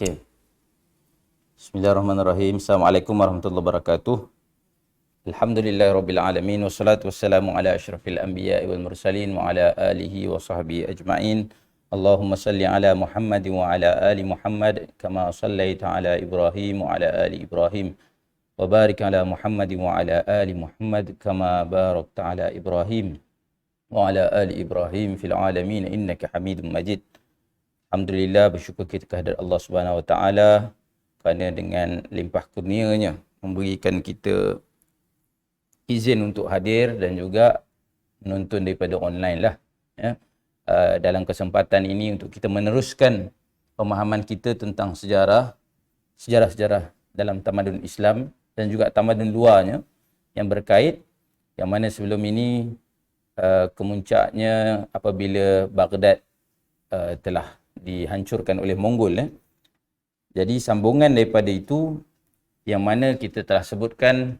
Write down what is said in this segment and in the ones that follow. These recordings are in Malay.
Okay. Bismillahirrahmanirrahim. Assalamualaikum warahmatullahi wabarakatuh. Alhamdulillahirabbil alamin wassalatu wassalamu ala asyrafil anbiya'i wal mursalin wa ala alihi wa sahbihi ajma'in. Allahumma salli ala Muhammad wa ala ali Muhammad kama sallaita ala Ibrahim wa ala ali Ibrahim wa barik ala Muhammad wa ala ali Muhammad kama barakta ala Ibrahim wa ala ali Ibrahim fil alamin innaka Hamidum Majid. Alhamdulillah, bersyukur kita kehadirat Allah Subhanahu Wa Taala kerana dengan limpah kurnianya memberikan kita izin untuk hadir dan juga menonton daripada online lah. Ya. Dalam kesempatan ini untuk kita meneruskan pemahaman kita tentang sejarah dalam tamadun Islam dan juga tamadun luarnya yang berkait, yang mana sebelum ini kemuncaknya apabila Baghdad telah dihancurkan oleh Mongol. Jadi sambungan daripada itu yang mana kita telah sebutkan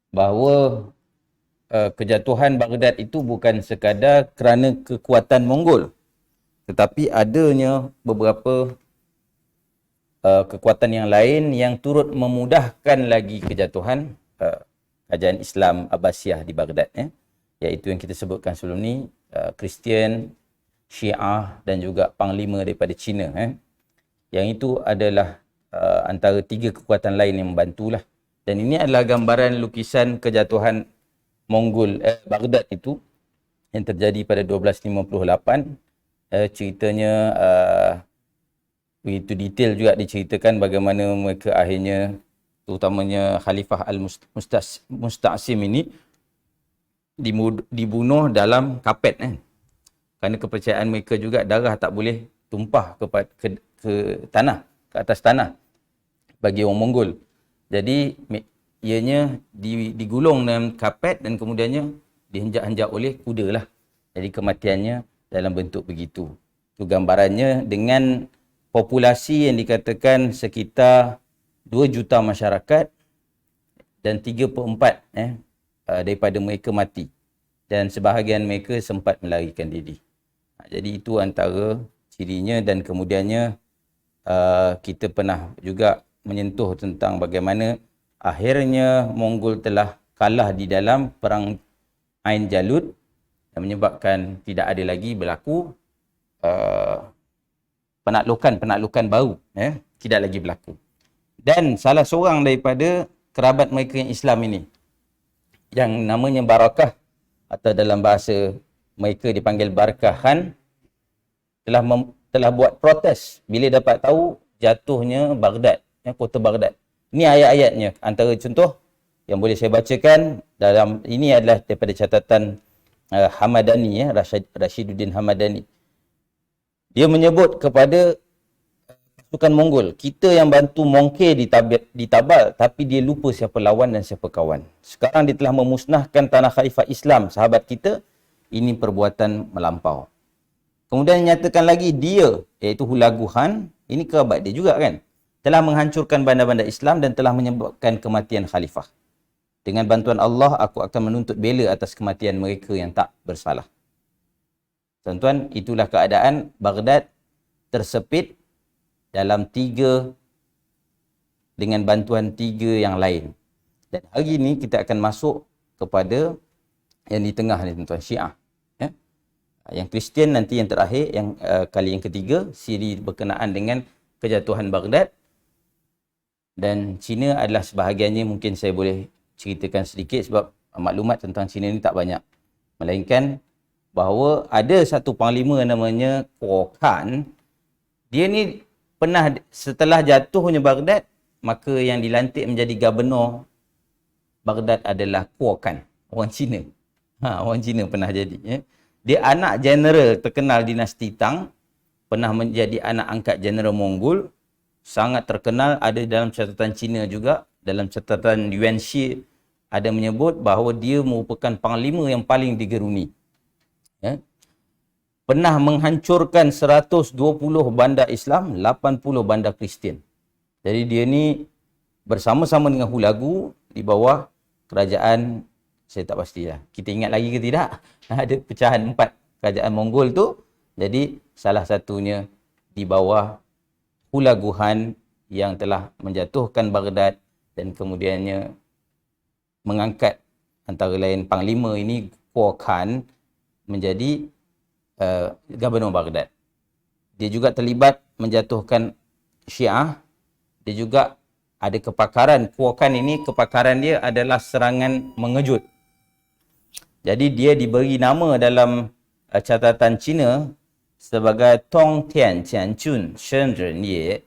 bahawa kejatuhan Baghdad itu bukan sekadar kerana kekuatan Mongol, tetapi adanya beberapa kekuatan yang lain yang turut memudahkan lagi kejatuhan kerajaan Islam Abbasiyah di Baghdad, iaitu yang kita sebutkan sebelum ni, Kristian, Syiah dan juga panglima daripada China. Yang itu adalah antara tiga kekuatan lain yang membantulah. Dan ini adalah gambaran lukisan kejatuhan Mongol Baghdad itu yang terjadi pada 1258. Ceritanya begitu detail juga diceritakan bagaimana mereka akhirnya, terutamanya Khalifah Al-Musta'sim ini dibunuh dalam kapet. Kerana kepercayaan mereka juga darah tak boleh tumpah ke tanah, ke atas tanah bagi orang Mongol. Jadi ianya digulung dalam kapet dan kemudiannya dihenjak-henjak oleh kuda lah. Jadi kematiannya dalam bentuk begitu. Itu gambarannya dengan populasi yang dikatakan sekitar 2 juta masyarakat dan 3/4 daripada mereka mati. Dan sebahagian mereka sempat melarikan diri. Jadi itu antara cirinya, dan kemudiannya kita pernah juga menyentuh tentang bagaimana akhirnya Mongol telah kalah di dalam perang Ain Jalut yang menyebabkan tidak ada lagi berlaku penaklukan baru, tidak lagi berlaku. Dan salah seorang daripada kerabat mereka yang Islam ini, yang namanya Barakah atau dalam bahasa mereka dipanggil Barakah Khan, telah buat protes bila dapat tahu jatuhnya Baghdad, kota Baghdad. Ini ayat-ayatnya. Antara contoh yang boleh saya bacakan dalam ini adalah daripada catatan Hamadani, Rashiduddin Hamadani. Dia menyebut kepada pasukan Mongol, kita yang bantu Mongke ditabal, tapi dia lupa siapa lawan dan siapa kawan. Sekarang dia telah memusnahkan tanah khalifah Islam, sahabat kita. Ini perbuatan melampau. Kemudian nyatakan lagi dia, iaitu Hulagu Khan, ini kerabat dia juga kan, telah menghancurkan bandar-bandar Islam dan telah menyebabkan kematian khalifah. Dengan bantuan Allah, aku akan menuntut bela atas kematian mereka yang tak bersalah. Tuan-tuan, itulah keadaan Baghdad tersepit dalam dengan bantuan tiga yang lain. Dan hari ini kita akan masuk kepada yang di tengah ni, tuan-tuan, Syiah. Yang Kristian nanti yang terakhir, yang kali yang ketiga, siri berkenaan dengan kejatuhan Baghdad. Dan Cina adalah sebahagiannya, mungkin saya boleh ceritakan sedikit sebab maklumat tentang Cina ni tak banyak. Melainkan bahawa ada satu panglima namanya Kuo Khan. Dia ni pernah, setelah jatuhnya Baghdad, maka yang dilantik menjadi gubernur Baghdad adalah Kuo Khan, orang Cina. Orang Cina pernah jadi. Dia anak jeneral terkenal dinasti Tang, pernah menjadi anak angkat jeneral Mongol, sangat terkenal, ada dalam catatan Cina juga. Dalam catatan Yuan Shi ada menyebut bahawa dia merupakan panglima yang paling digeruni. Pernah menghancurkan 120 bandar Islam, 80 bandar Kristian. Jadi dia ni bersama-sama dengan Hulagu di bawah kerajaan, saya tak pastilah. Kita ingat lagi ke tidak? Ada pecahan 4 kerajaan Mongol tu. Jadi salah satunya di bawah Hulagu Khan yang telah menjatuhkan Baghdad dan kemudiannya mengangkat antara lain Panglima ini Kuo Khan menjadi Gubernur Baghdad. Dia juga terlibat menjatuhkan Syiah. Dia juga ada kepakaran. Kuo Khan ini, kepakaran dia adalah serangan mengejut. Jadi dia diberi nama dalam catatan Cina sebagai Tong Tian Jianjun Shen Ren Ye,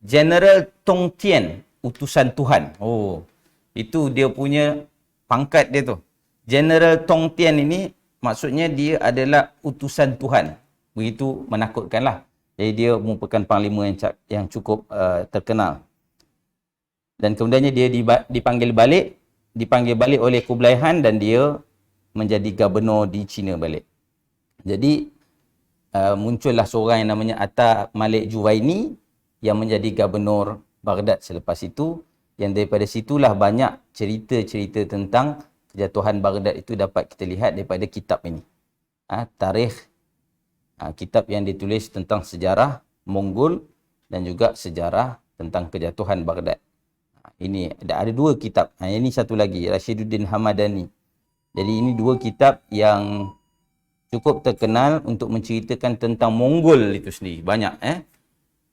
General Tong Tian, utusan Tuhan. Oh, itu dia punya pangkat dia tu. General Tong Tian ini maksudnya dia adalah utusan Tuhan. Begitu menakutkanlah. Jadi dia merupakan panglima yang cukup terkenal. Dan kemudiannya dia dipanggil balik oleh Kublai Khan dan dia menjadi gubernur di China balik. Jadi muncullah seorang yang namanya Atta Malik Juwaini yang menjadi gubernur Baghdad selepas itu, yang daripada situlah banyak cerita-cerita tentang kejatuhan Baghdad itu dapat kita lihat daripada kitab ini. Tarikh, kitab yang ditulis tentang sejarah Mongol dan juga sejarah tentang kejatuhan Baghdad. Ini ada dua kitab. Ini satu lagi, Rashiduddin Hamadani. Jadi ini dua kitab yang cukup terkenal untuk menceritakan tentang Mongol itu sendiri. Banyak.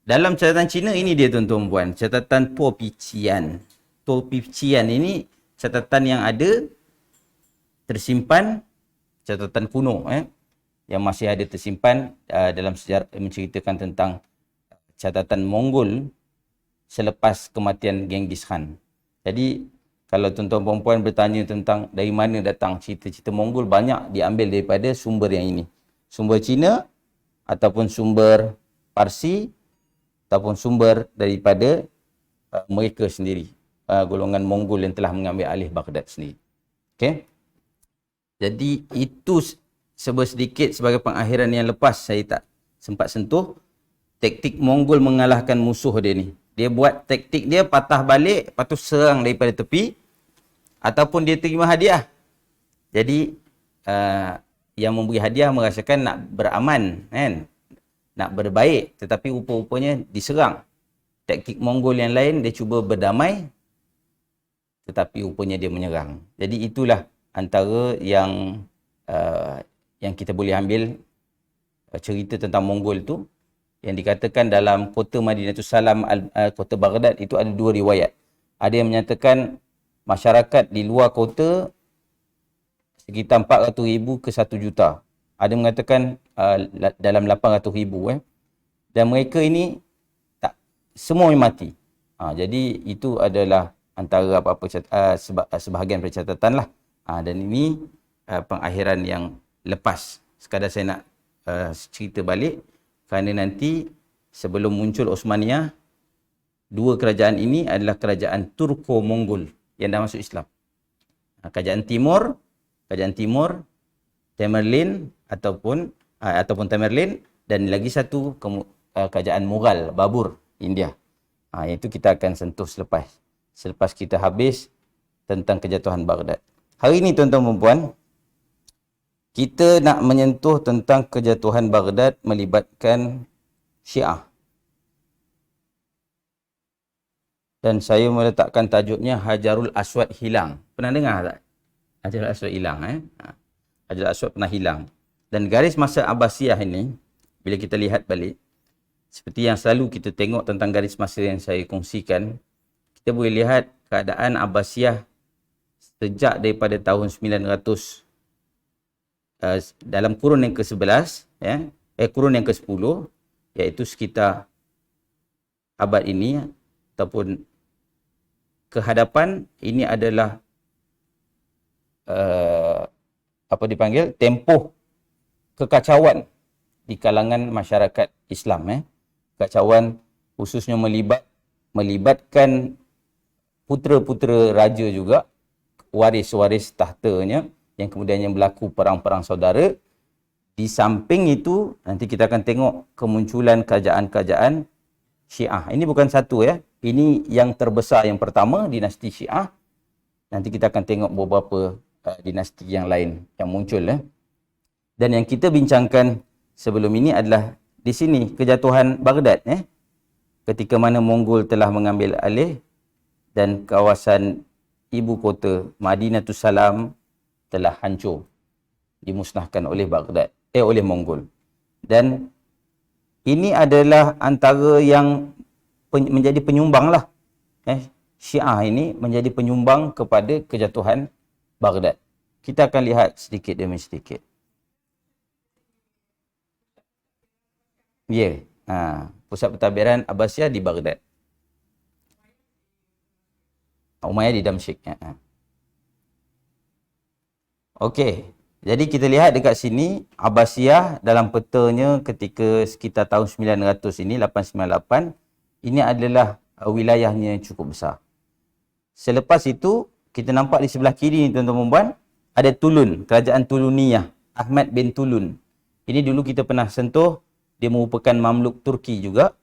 Dalam catatan Cina ini dia tuan-tuan puan, catatan Tuopician. Tuopician ini catatan yang ada tersimpan, catatan kuno yang masih ada tersimpan dalam sejarah, menceritakan tentang catatan Mongol selepas kematian Genghis Khan. Jadi kalau tuan-tuan puan bertanya tentang dari mana datang cerita-cerita Mongol, banyak diambil daripada sumber yang ini. Sumber Cina ataupun sumber Parsi ataupun sumber daripada mereka sendiri, golongan Mongol yang telah mengambil alih Baghdad sendiri. Okey. Jadi itu sedikit sebagai pengakhiran yang lepas saya tak sempat sentuh. Taktik Mongol mengalahkan musuh dia ni. Dia buat taktik dia patah balik, lepas tu serang daripada tepi, ataupun dia terima hadiah. Jadi yang memberi hadiah merasakan nak beraman, kan? Nak berbaik, tetapi rupa-rupanya diserang. Taktik Mongol yang lain, dia cuba berdamai, tetapi rupanya dia menyerang. Jadi itulah antara yang kita boleh ambil cerita tentang Mongol tu, yang dikatakan dalam kota Madinatus Salam, kota Baghdad itu ada dua riwayat. Ada yang menyatakan masyarakat di luar kota sekitar 400,000 ke 1 juta. Ada mengatakan dalam 800,000. Dan mereka ini tak semua mati. Jadi itu adalah antara apa-apa sebahagian percatatan lah. Dan ini pengakhiran yang lepas. Sekadar saya nak cerita balik, kerana nanti sebelum muncul Osmaniyah, dua kerajaan ini adalah kerajaan Turko-Mongol yang dah masuk Islam. Kerajaan Timur, Tamerlane ataupun Tamerlane, dan lagi satu kerajaan Mughal, Babur, India. Itu kita akan sentuh selepas kita habis tentang kejatuhan Baghdad. Hari ini tuan-tuan dan puan, kita nak menyentuh tentang kejatuhan Baghdad melibatkan Syiah. Dan saya meletakkan tajuknya Hajarul Aswad hilang. Pernah dengar tak? Hajarul Aswad hilang. Hajarul Aswad pernah hilang. Dan garis masa Abbasiyah ini, bila kita lihat balik, seperti yang selalu kita tengok tentang garis masa yang saya kongsikan, kita boleh lihat keadaan Abbasiyah sejak daripada tahun 900, dalam kurun yang ke-11, kurun yang ke-10, iaitu sekitar abad ini ataupun kehadapan, ini adalah tempoh kekacauan di kalangan masyarakat Islam. Kekacauan khususnya melibatkan putera-putera raja juga, waris-waris tahtanya, yang kemudiannya berlaku perang-perang saudara. Di samping itu, nanti kita akan tengok kemunculan kerajaan-kerajaan Syiah. Ini bukan satu ini yang terbesar yang pertama, dinasti Syiah. Nanti kita akan tengok beberapa dinasti yang lain yang muncul. Dan yang kita bincangkan sebelum ini adalah di sini kejatuhan Baghdad. ketika mana Mongol telah mengambil alih dan kawasan ibu kota Madinatus Salam telah hancur, dimusnahkan oleh oleh Mongol. Dan ini adalah antara yang menjadi penyumbang lah. Syiah ini menjadi penyumbang kepada kejatuhan Baghdad. Kita akan lihat sedikit demi sedikit. Ya, pusat pentadbiran Abbasiyah di Baghdad. Umayyah di Damsyik. Okey. Jadi kita lihat dekat sini, Abbasiyah dalam petanya ketika sekitar tahun 900 ini, 898, ini adalah wilayahnya yang cukup besar. Selepas itu, kita nampak di sebelah kiri ni tuan-tuan dan puan, ada Tulun, kerajaan Tuluniyah, Ahmad bin Tulun. Ini dulu kita pernah sentuh, dia merupakan Mamluk Turki juga.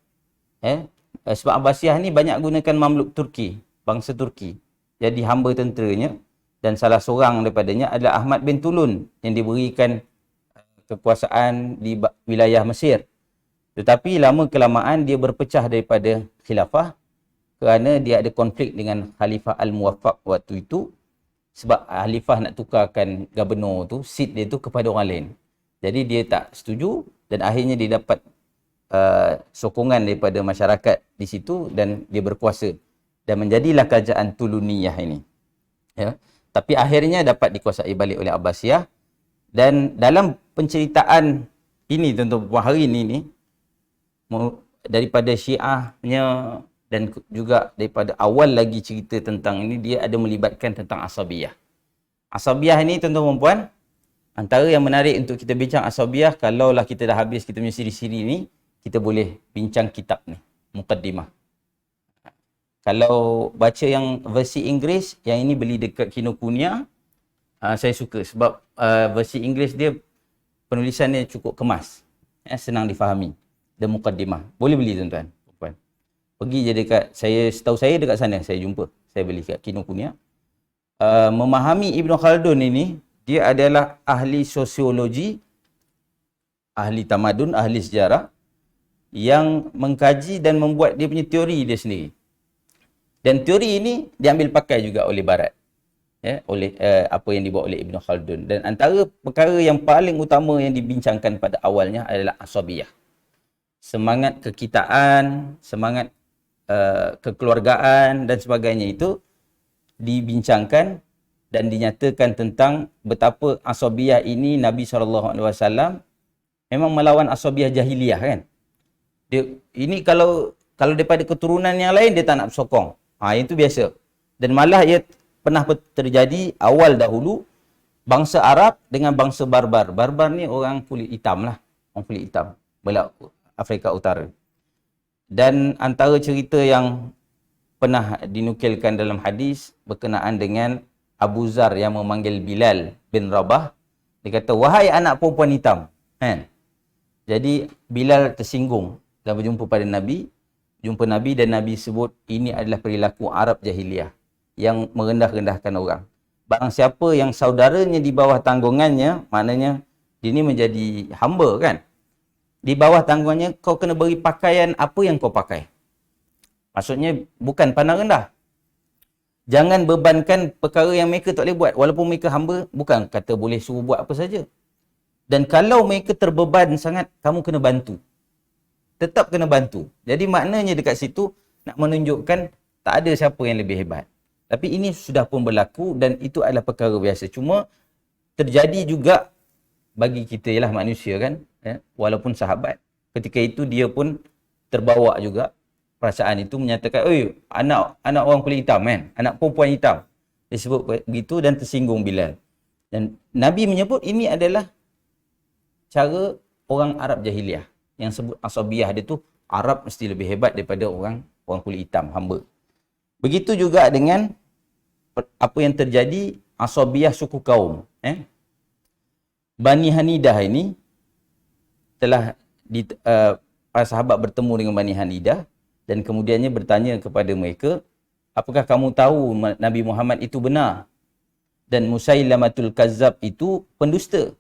Sebab Abbasiyah ni banyak gunakan Mamluk Turki, bangsa Turki. Jadi hamba tenteranya. Dan salah seorang daripadanya adalah Ahmad bin Tulun yang diberikan kekuasaan di wilayah Mesir. Tetapi lama-kelamaan dia berpecah daripada khilafah kerana dia ada konflik dengan Khalifah Al-Muwaffaq waktu itu. Sebab Khalifah nak tukarkan gubernur tu, seat dia tu kepada orang lain. Jadi dia tak setuju dan akhirnya dia dapat sokongan daripada masyarakat di situ dan dia berkuasa. Dan menjadilah kerajaan Tuluniyah ini. Ya. Tapi akhirnya dapat dikuasai balik oleh Abbasiyah. Dan dalam penceritaan ini tuan-tuan hari ini daripada Syiahnya dan juga daripada awal lagi cerita tentang ini, dia ada melibatkan tentang Asabiyah. Asabiyah ini tuan-tuan dan puan, antara yang menarik untuk kita bincang Asabiyah, kalaulah kita dah habis kita punya siri-siri ni, kita boleh bincang kitab ni, Muqaddimah. Kalau baca yang versi Inggeris, yang ini beli dekat Kinokuniya, saya suka sebab versi Inggeris dia penulisannya cukup kemas, senang difahami. Dan Muqaddimah. Boleh beli tuan-tuan. Pergi je dekat, setahu saya dekat sana, saya jumpa. Saya beli kat Kinokuniya. Memahami Ibn Khaldun ini, dia adalah ahli sosiologi, ahli tamadun, ahli sejarah, yang mengkaji dan membuat dia punya teori dia sendiri. Dan teori ini diambil pakai juga oleh Barat. Oleh apa yang dibuat oleh Ibn Khaldun. Dan antara perkara yang paling utama yang dibincangkan pada awalnya adalah Asabiyah. Semangat kekitaan, semangat kekeluargaan dan sebagainya itu dibincangkan dan dinyatakan tentang betapa Asabiyah ini Nabi SAW memang melawan Asabiyah jahiliyah kan. Ini kalau daripada keturunan yang lain dia tak nak bersokong. Itu biasa. Dan malah ia pernah terjadi awal dahulu bangsa Arab dengan bangsa Barbar. Barbar ni orang kulit hitam lah. Orang kulit hitam. Belah Afrika Utara. Dan antara cerita yang pernah dinukilkan dalam hadis berkenaan dengan Abu Zar yang memanggil Bilal bin Rabah. Dia kata, wahai anak perempuan hitam. Jadi Bilal tersinggung dan berjumpa pada Nabi. Jumpa Nabi dan Nabi sebut ini adalah perilaku Arab jahiliyah yang merendah-rendahkan orang. Barang siapa yang saudaranya di bawah tanggungannya, maknanya dia ni menjadi hamba kan. Di bawah tanggungannya kau kena beri pakaian apa yang kau pakai. Maksudnya bukan pandang rendah. Jangan bebankan perkara yang mereka tak boleh buat. Walaupun mereka hamba, bukan kata boleh suruh buat apa saja. Dan kalau mereka terbeban sangat, kamu kena bantu. Tetap kena bantu. Jadi maknanya dekat situ nak menunjukkan tak ada siapa yang lebih hebat. Tapi ini sudah pun berlaku dan itu adalah perkara biasa. Cuma terjadi juga bagi kita ialah manusia kan. Walaupun sahabat. Ketika itu dia pun terbawa juga. Perasaan itu menyatakan, oi, anak orang kulit hitam kan. Anak perempuan hitam. Dia sebut begitu dan tersinggung Bilal. Dan Nabi menyebut ini adalah cara orang Arab jahiliyah. Yang sebut Asabiyah dia tu Arab mesti lebih hebat daripada orang kulit hitam, hamba. Begitu juga dengan apa yang terjadi Asabiyah suku kaum. Bani Hanidah ini telah para sahabat bertemu dengan Bani Hanidah dan kemudiannya bertanya kepada mereka, apakah kamu tahu Nabi Muhammad itu benar dan Musailamatul Kazzab itu pendusta?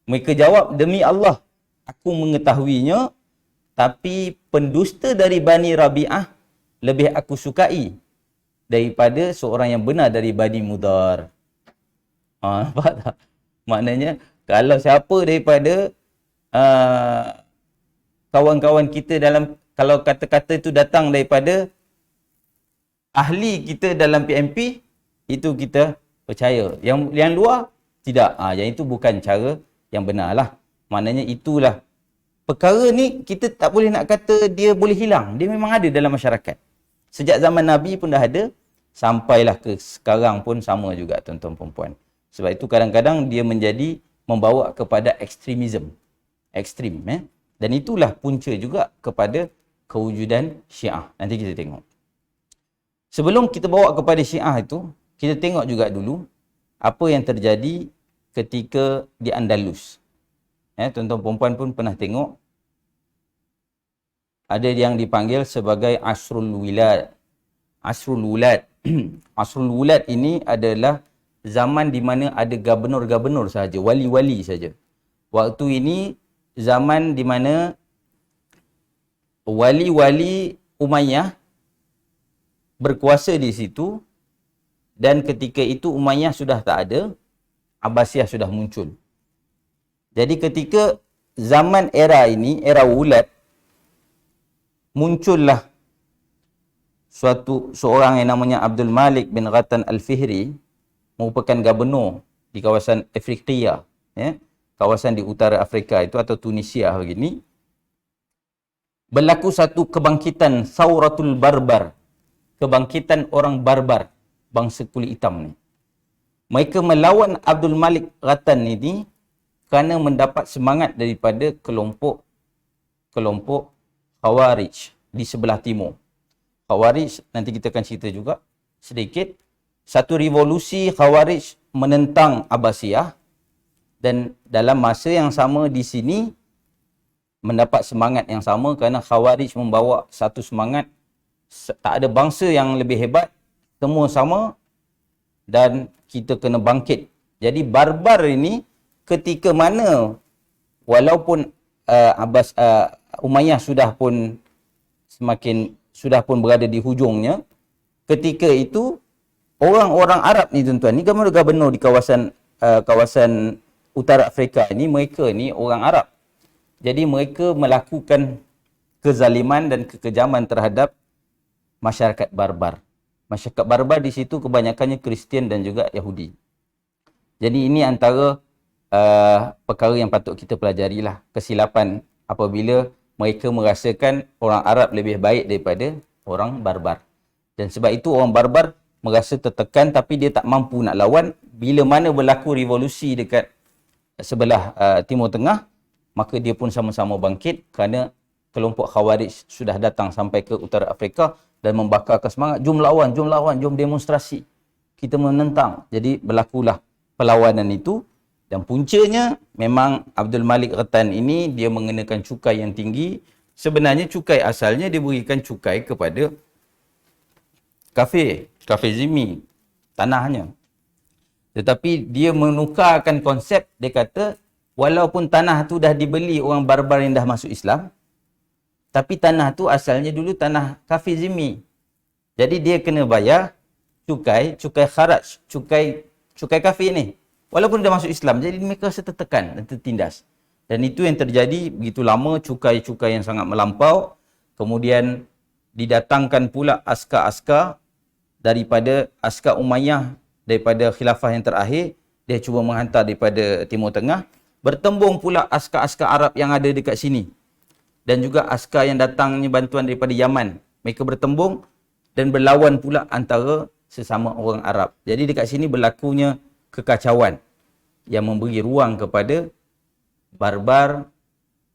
Mereka jawab, demi Allah, aku mengetahuinya tapi pendusta dari Bani Rabi'ah lebih aku sukai daripada seorang yang benar dari Bani Mudhar. Nampak tak? Maknanya, kalau siapa daripada kawan-kawan kita dalam, kalau kata-kata itu datang daripada ahli kita dalam PMP, itu kita percaya. Yang luar, tidak. Yang itu bukan cara yang benar lah. Maknanya itulah. Perkara ni kita tak boleh nak kata dia boleh hilang. Dia memang ada dalam masyarakat. Sejak zaman Nabi pun dah ada. Sampailah ke sekarang pun sama juga tuan-tuan perempuan. Sebab itu kadang-kadang dia membawa kepada ekstremisme. Ekstrim. Dan itulah punca juga kepada kewujudan Syiah. Nanti kita tengok. Sebelum kita bawa kepada Syiah itu, kita tengok juga dulu apa yang terjadi ketika di Andalus. Tuan-tuan perempuan pun pernah tengok. Ada yang dipanggil sebagai Asrul Wulad. Asrul Wulad. Asrul Wulad ini adalah zaman di mana ada gubernur-gubernur sahaja, wali-wali saja. Waktu ini zaman di mana wali-wali Umayyah berkuasa di situ, dan ketika itu Umayyah sudah tak ada, Abbasiyah sudah muncul. Jadi ketika zaman era ini, era Wulad, muncullah seorang yang namanya Abdul Malik bin Ghatan Al-Fihri, merupakan gubernur di kawasan Afriqiya, kawasan di utara Afrika itu atau Tunisia begini. Berlaku satu kebangkitan Sauratul Barbar, kebangkitan orang barbar, bangsa kulit hitam ni. Mereka melawan Abdul Malik Ghatan ini kerana mendapat semangat daripada kelompok Khawarij di sebelah timur. Khawarij, nanti kita akan cerita juga sedikit. Satu revolusi Khawarij menentang Abbasiyah, dan dalam masa yang sama di sini mendapat semangat yang sama kerana Khawarij membawa satu semangat, tak ada bangsa yang lebih hebat, semua sama dan kita kena bangkit. Jadi barbar ini ketika mana walaupun Umayyah sudah pun berada di hujungnya, ketika itu orang-orang Arab ni tuan-tuan, ni gubernur di kawasan utara Afrika ini, mereka ni orang Arab. Jadi mereka melakukan kezaliman dan kekejaman terhadap masyarakat barbar. Masyarakat barbar di situ kebanyakannya Kristian dan juga Yahudi. Jadi ini antara perkara yang patut kita pelajari lah. Kesilapan apabila mereka merasakan orang Arab lebih baik daripada orang barbar. Dan sebab itu orang barbar merasa tertekan tapi dia tak mampu nak lawan. Bila mana berlaku revolusi dekat sebelah Timur Tengah, maka dia pun sama-sama bangkit kerana kelompok Khawarij sudah datang sampai ke utara Afrika dan membakarkan semangat, jom lawan, jom demonstrasi. Kita menentang. Jadi berlakulah perlawanan itu. Dan puncanya memang Abdul Malik Ghatan ini dia mengenakan cukai yang tinggi. Sebenarnya cukai asalnya dia berikan cukai kepada kafir zimmi, tanahnya. Tetapi dia menukarkan konsep, dia kata walaupun tanah tu dah dibeli orang barbar yang dah masuk Islam, tapi tanah tu asalnya dulu tanah kafir zimmi. Jadi dia kena bayar cukai kharaj, cukai kafir ni. Walaupun dah masuk Islam, jadi mereka rasa tertekan dan tertindas. Dan itu yang terjadi begitu lama, cukai-cukai yang sangat melampau. Kemudian didatangkan pula askar-askar daripada askar Umayyah, daripada khilafah yang terakhir. Dia cuba menghantar daripada Timur Tengah. Bertembung pula askar-askar Arab yang ada dekat sini. Dan juga askar yang datangnya bantuan daripada Yaman. Mereka bertembung dan berlawan pula antara sesama orang Arab. Jadi dekat sini berlakunya kekacauan yang memberi ruang kepada barbar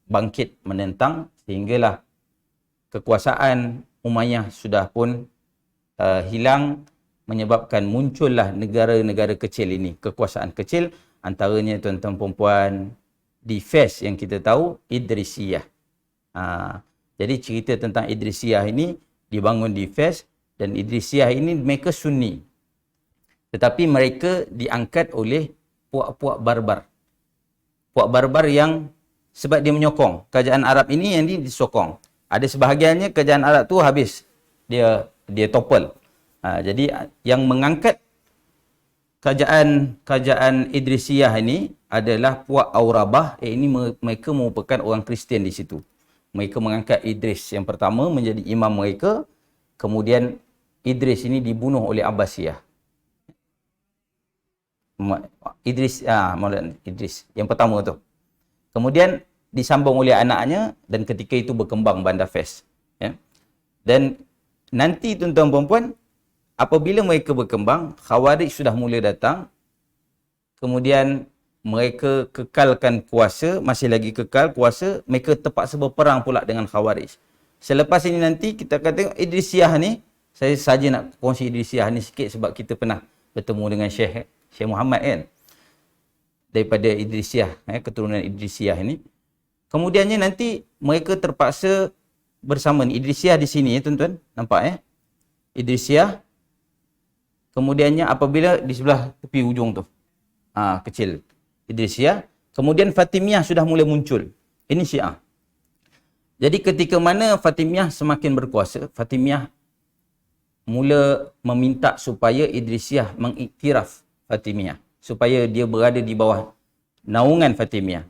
bangkit menentang, sehinggalah kekuasaan Umayyah sudah pun hilang, menyebabkan muncullah negara-negara kecil ini, kekuasaan kecil, antaranya tuan-tuan perempuan di Fes yang kita tahu, Idrisiyah. Jadi cerita tentang Idrisiyah ini dibangun di Fes, dan Idrisiyah ini mereka Sunni. Tetapi mereka diangkat oleh puak-puak barbar. Puak barbar yang sebab dia menyokong. Kerajaan Arab ini yang disokong. Ada sebahagiannya kerajaan Arab tu habis. Dia topple. Jadi yang mengangkat kerajaan Idrisiyah ini adalah puak Aurabah. Ini mereka merupakan orang Kristian di situ. Mereka mengangkat Idris yang pertama menjadi imam mereka. Kemudian Idris ini dibunuh oleh Abbasiyah. Idris yang pertama tu. Kemudian disambung oleh anaknya dan ketika itu berkembang Bandar Fes. Ya. Dan nanti tuan-tuan puan-puan, apabila mereka berkembang, Khawarij sudah mula datang. Kemudian mereka kekalkan kuasa, masih lagi kekal kuasa, mereka terpaksa berperang pula dengan Khawarij. Selepas ini nanti kita akan tengok Idrisiyah ni, saya saja nak kongsi Idrisiyah ni sikit sebab kita pernah bertemu dengan Syekh Muhammad kan. Daripada Idrisiyah, keturunan Idrisiyah ini. Kemudiannya nanti mereka terpaksa bersama ni. Idrisiyah di sini tuan-tuan, nampak Idrisiyah. Kemudiannya apabila di sebelah tepi ujung tu. Kecil. Idrisiyah. Kemudian Fatimiyah sudah mula muncul. Ini Syiah. Jadi ketika mana Fatimiyah semakin berkuasa, Fatimiyah mula meminta supaya Idrisiyah mengiktiraf Fatimiyah. Supaya dia berada di bawah naungan Fatimiyah.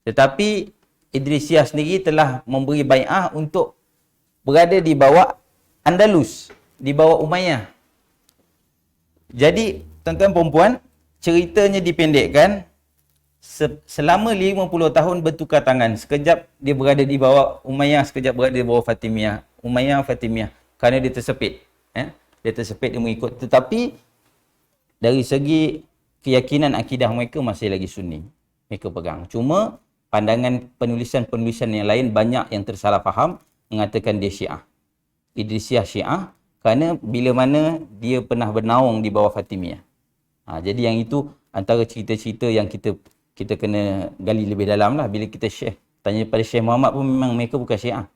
Tetapi Idrisiyah sendiri telah memberi bai'ah untuk berada di bawah Andalus, di bawah Umayyah. Jadi, tuan-tuan perempuan, ceritanya dipendekkan, selama 50 tahun bertukar tangan. Sekejap dia berada di bawah Umayyah, sekejap berada di bawah Fatimiyah. Umayyah, Fatimiyah. Kerana dia tersepit. Dia tersepit, dia mengikut. Tetapi, dari segi keyakinan akidah mereka masih lagi Sunni. Mereka pegang. Cuma, pandangan penulisan-penulisan yang lain banyak yang tersalah faham mengatakan dia Syiah. Idrisiyah Syiah kerana bila mana dia pernah bernaung di bawah Fatimiyah. Jadi yang itu antara cerita-cerita yang kita kena gali lebih dalam lah. Bila kita tanya pada Syekh Muhammad pun memang mereka bukan Syiah.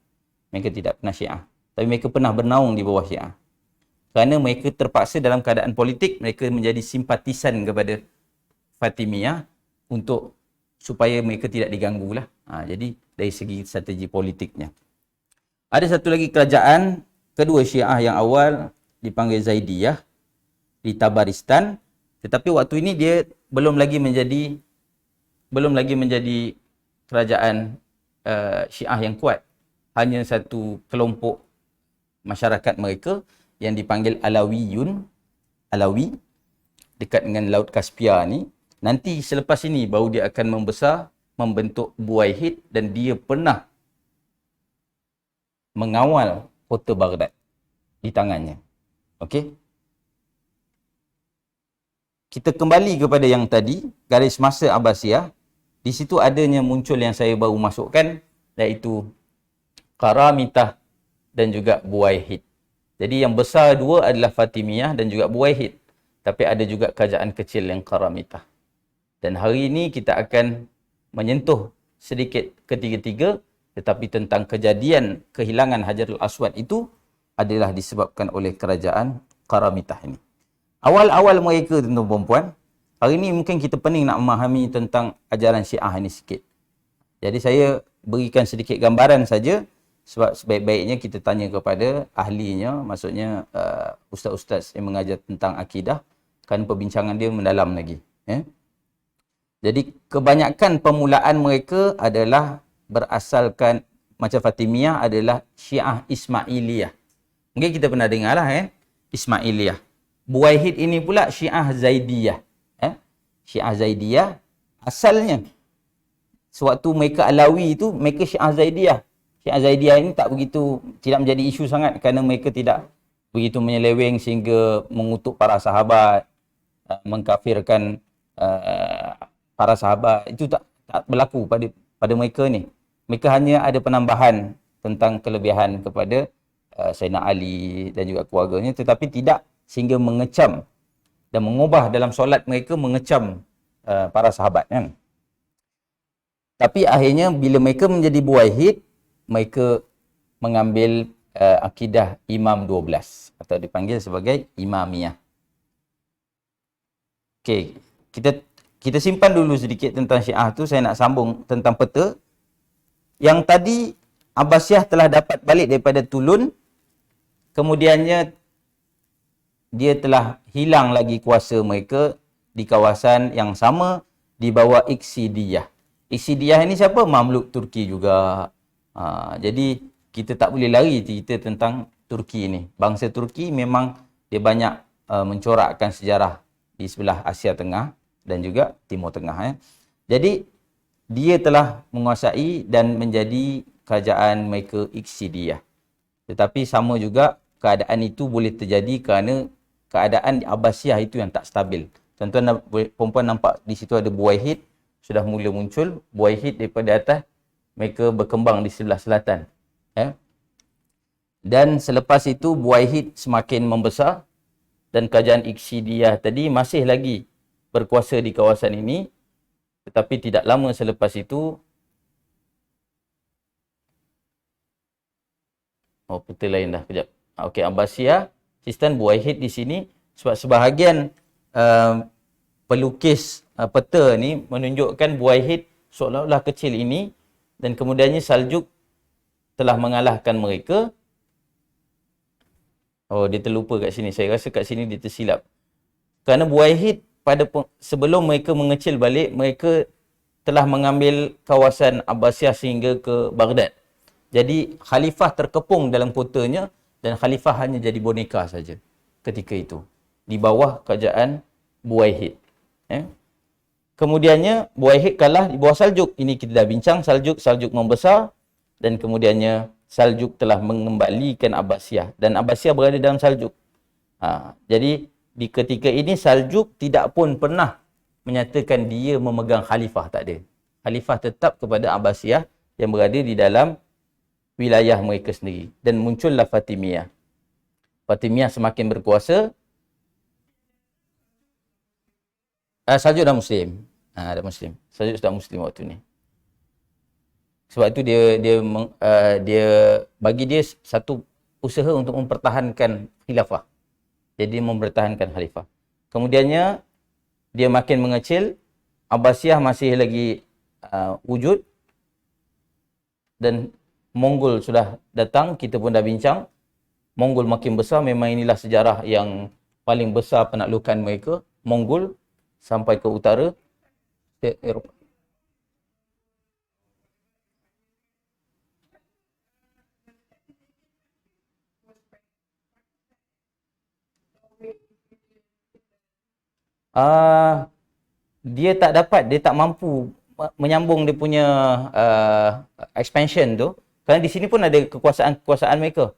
Mereka tidak pernah Syiah. Tapi mereka pernah bernaung di bawah Syiah. Kerana mereka terpaksa dalam keadaan politik, mereka menjadi simpatisan kepada Fatimiyah untuk supaya mereka tidak diganggu lah. Jadi dari segi strategi politiknya. Ada satu lagi kerajaan, kedua Syiah yang awal dipanggil Zaidiyah di Tabaristan. Tetapi waktu ini dia belum lagi menjadi kerajaan Syiah yang kuat. Hanya satu kelompok masyarakat mereka yang dipanggil Alawiyun, Alawi, dekat dengan Laut Kaspia ni. Nanti selepas ini baru dia akan membesar, membentuk Buwaihid dan dia pernah mengawal kota Baghdad di tangannya. Okey. Kita kembali kepada yang tadi, garis masa Abbasiyah. Di situ adanya muncul yang saya baru masukkan, iaitu Karamitah dan juga Buwaihid. Jadi yang besar dua adalah Fatimiyah dan juga Buwaihid. Tapi ada juga kerajaan kecil yang Karamitah. Dan hari ini kita akan menyentuh sedikit ketiga-tiga, tetapi tentang kejadian kehilangan Hajarul Aswad itu adalah disebabkan oleh kerajaan Karamitah ini. Awal-awal mereka, tuan-tuan dan puan, hari ini mungkin kita pening nak memahami tentang ajaran Syiah ini sikit. Jadi saya berikan sedikit gambaran saja, sebab sebaik-baiknya kita tanya kepada ahlinya, maksudnya ustaz-ustaz yang mengajar tentang akidah, kerana perbincangan dia mendalam lagi. Jadi kebanyakan permulaan mereka adalah berasalkan, macam Fatimiyah adalah Syiah Ismailiyah. Mungkin kita pernah dengar lah Ismailiyah. Buwaihid ini pula Syiah Zaidiyah. Syiah Zaidiyah asalnya sewaktu mereka Alawi itu, mereka Syiah Zaidiyah. Syiah Zaidiyah ini tidak menjadi isu sangat kerana mereka tidak begitu menyeleweng sehingga mengutuk para sahabat, mengkafirkan para sahabat. Itu tak berlaku pada mereka ni. Mereka hanya ada penambahan tentang kelebihan kepada Sayyidina Ali dan juga keluarganya, tetapi tidak sehingga mengecam dan mengubah dalam solat mereka mengecam para sahabat kan. Tapi akhirnya bila mereka menjadi Buwaihid, mereka mengambil akidah Imam 12 atau dipanggil sebagai Imamiyah. Okey, kita simpan dulu sedikit tentang Syiah tu. Saya nak sambung tentang peta. Yang tadi Abbasiyah telah dapat balik daripada Tulun, kemudiannya dia telah hilang lagi kuasa mereka di kawasan yang sama di bawah Iksidiyah. Iksidiyah ini siapa? Mamluk Turki juga. Jadi kita tak boleh lari cerita tentang Turki ini. Bangsa Turki memang dia banyak mencorakkan sejarah di sebelah Asia Tengah dan juga Timur Tengah. Jadi dia telah menguasai dan menjadi kerajaan mereka Iksidiyah. Tetapi sama juga keadaan itu boleh terjadi kerana keadaan di Abbasiyah itu yang tak stabil. Tuan-tuan dan perempuan nampak di situ ada Buaihid sudah mula muncul. Buaihid daripada atas mereka berkembang di sebelah selatan. Dan selepas itu Buaihid semakin membesar dan kerajaan Iksidiyah tadi masih lagi berkuasa di kawasan ini. Tetapi tidak lama selepas itu peta lain dah kejap. Okey, Abbasiyah, sistem Buaihid di sini sebab sebahagian pelukis peta ni menunjukkan Buaihid seolah-olah kecil ini dan kemudiannya Saljuk telah mengalahkan mereka. Dia terlupa kat sini. Saya rasa kat sini dia tersilap. Kerana Buaihid sebelum mereka mengecil balik, mereka telah mengambil kawasan Abbasiyah sehingga ke Baghdad. Jadi khalifah terkepung dalam kotanya dan khalifah hanya jadi boneka saja ketika itu di bawah kerajaan Buaihid. Kemudiannya Buaihid kalah di bawah Saljuk. Ini kita dah bincang. Saljuk membesar dan kemudiannya Saljuk telah mengembalikan Abbasiyah dan Abbasiyah berada dalam Saljuk. Jadi di ketika ini Saljuk tidak pun pernah menyatakan dia memegang khalifah, tak ada. Khalifah tetap kepada Abbasiyah yang berada di dalam wilayah mereka sendiri. Dan muncullah Fatimiyah. Fatimiyah semakin berkuasa. Saljuk dah Muslim. Dah Muslim. Saljuk sudah Muslim waktu ni. Sebab itu dia bagi dia satu usaha untuk mempertahankan khilafah. Jadi mempertahankan khalifah. Kemudiannya dia makin mengecil. Abbasiyah masih lagi wujud. Dan Mongol sudah datang, kita pun dah bincang. Mongol makin besar, memang inilah sejarah yang paling besar penaklukan mereka. Mongol sampai ke utara Eropah. Dia tak mampu menyambung dia punya expansion tu. Kerana di sini pun ada kekuasaan mereka.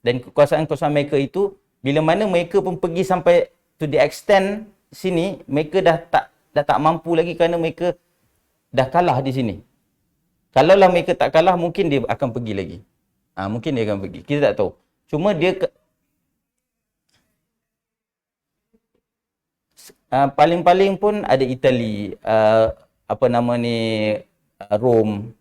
Dan kekuasaan mereka itu, bila mana mereka pun pergi sampai to the extent sini, mereka dah tak mampu lagi kerana mereka dah kalah di sini. Kalaulah mereka tak kalah, mungkin dia akan pergi lagi. Mungkin dia akan pergi. Kita tak tahu. Cuma dia paling-paling pun ada Itali, Rom,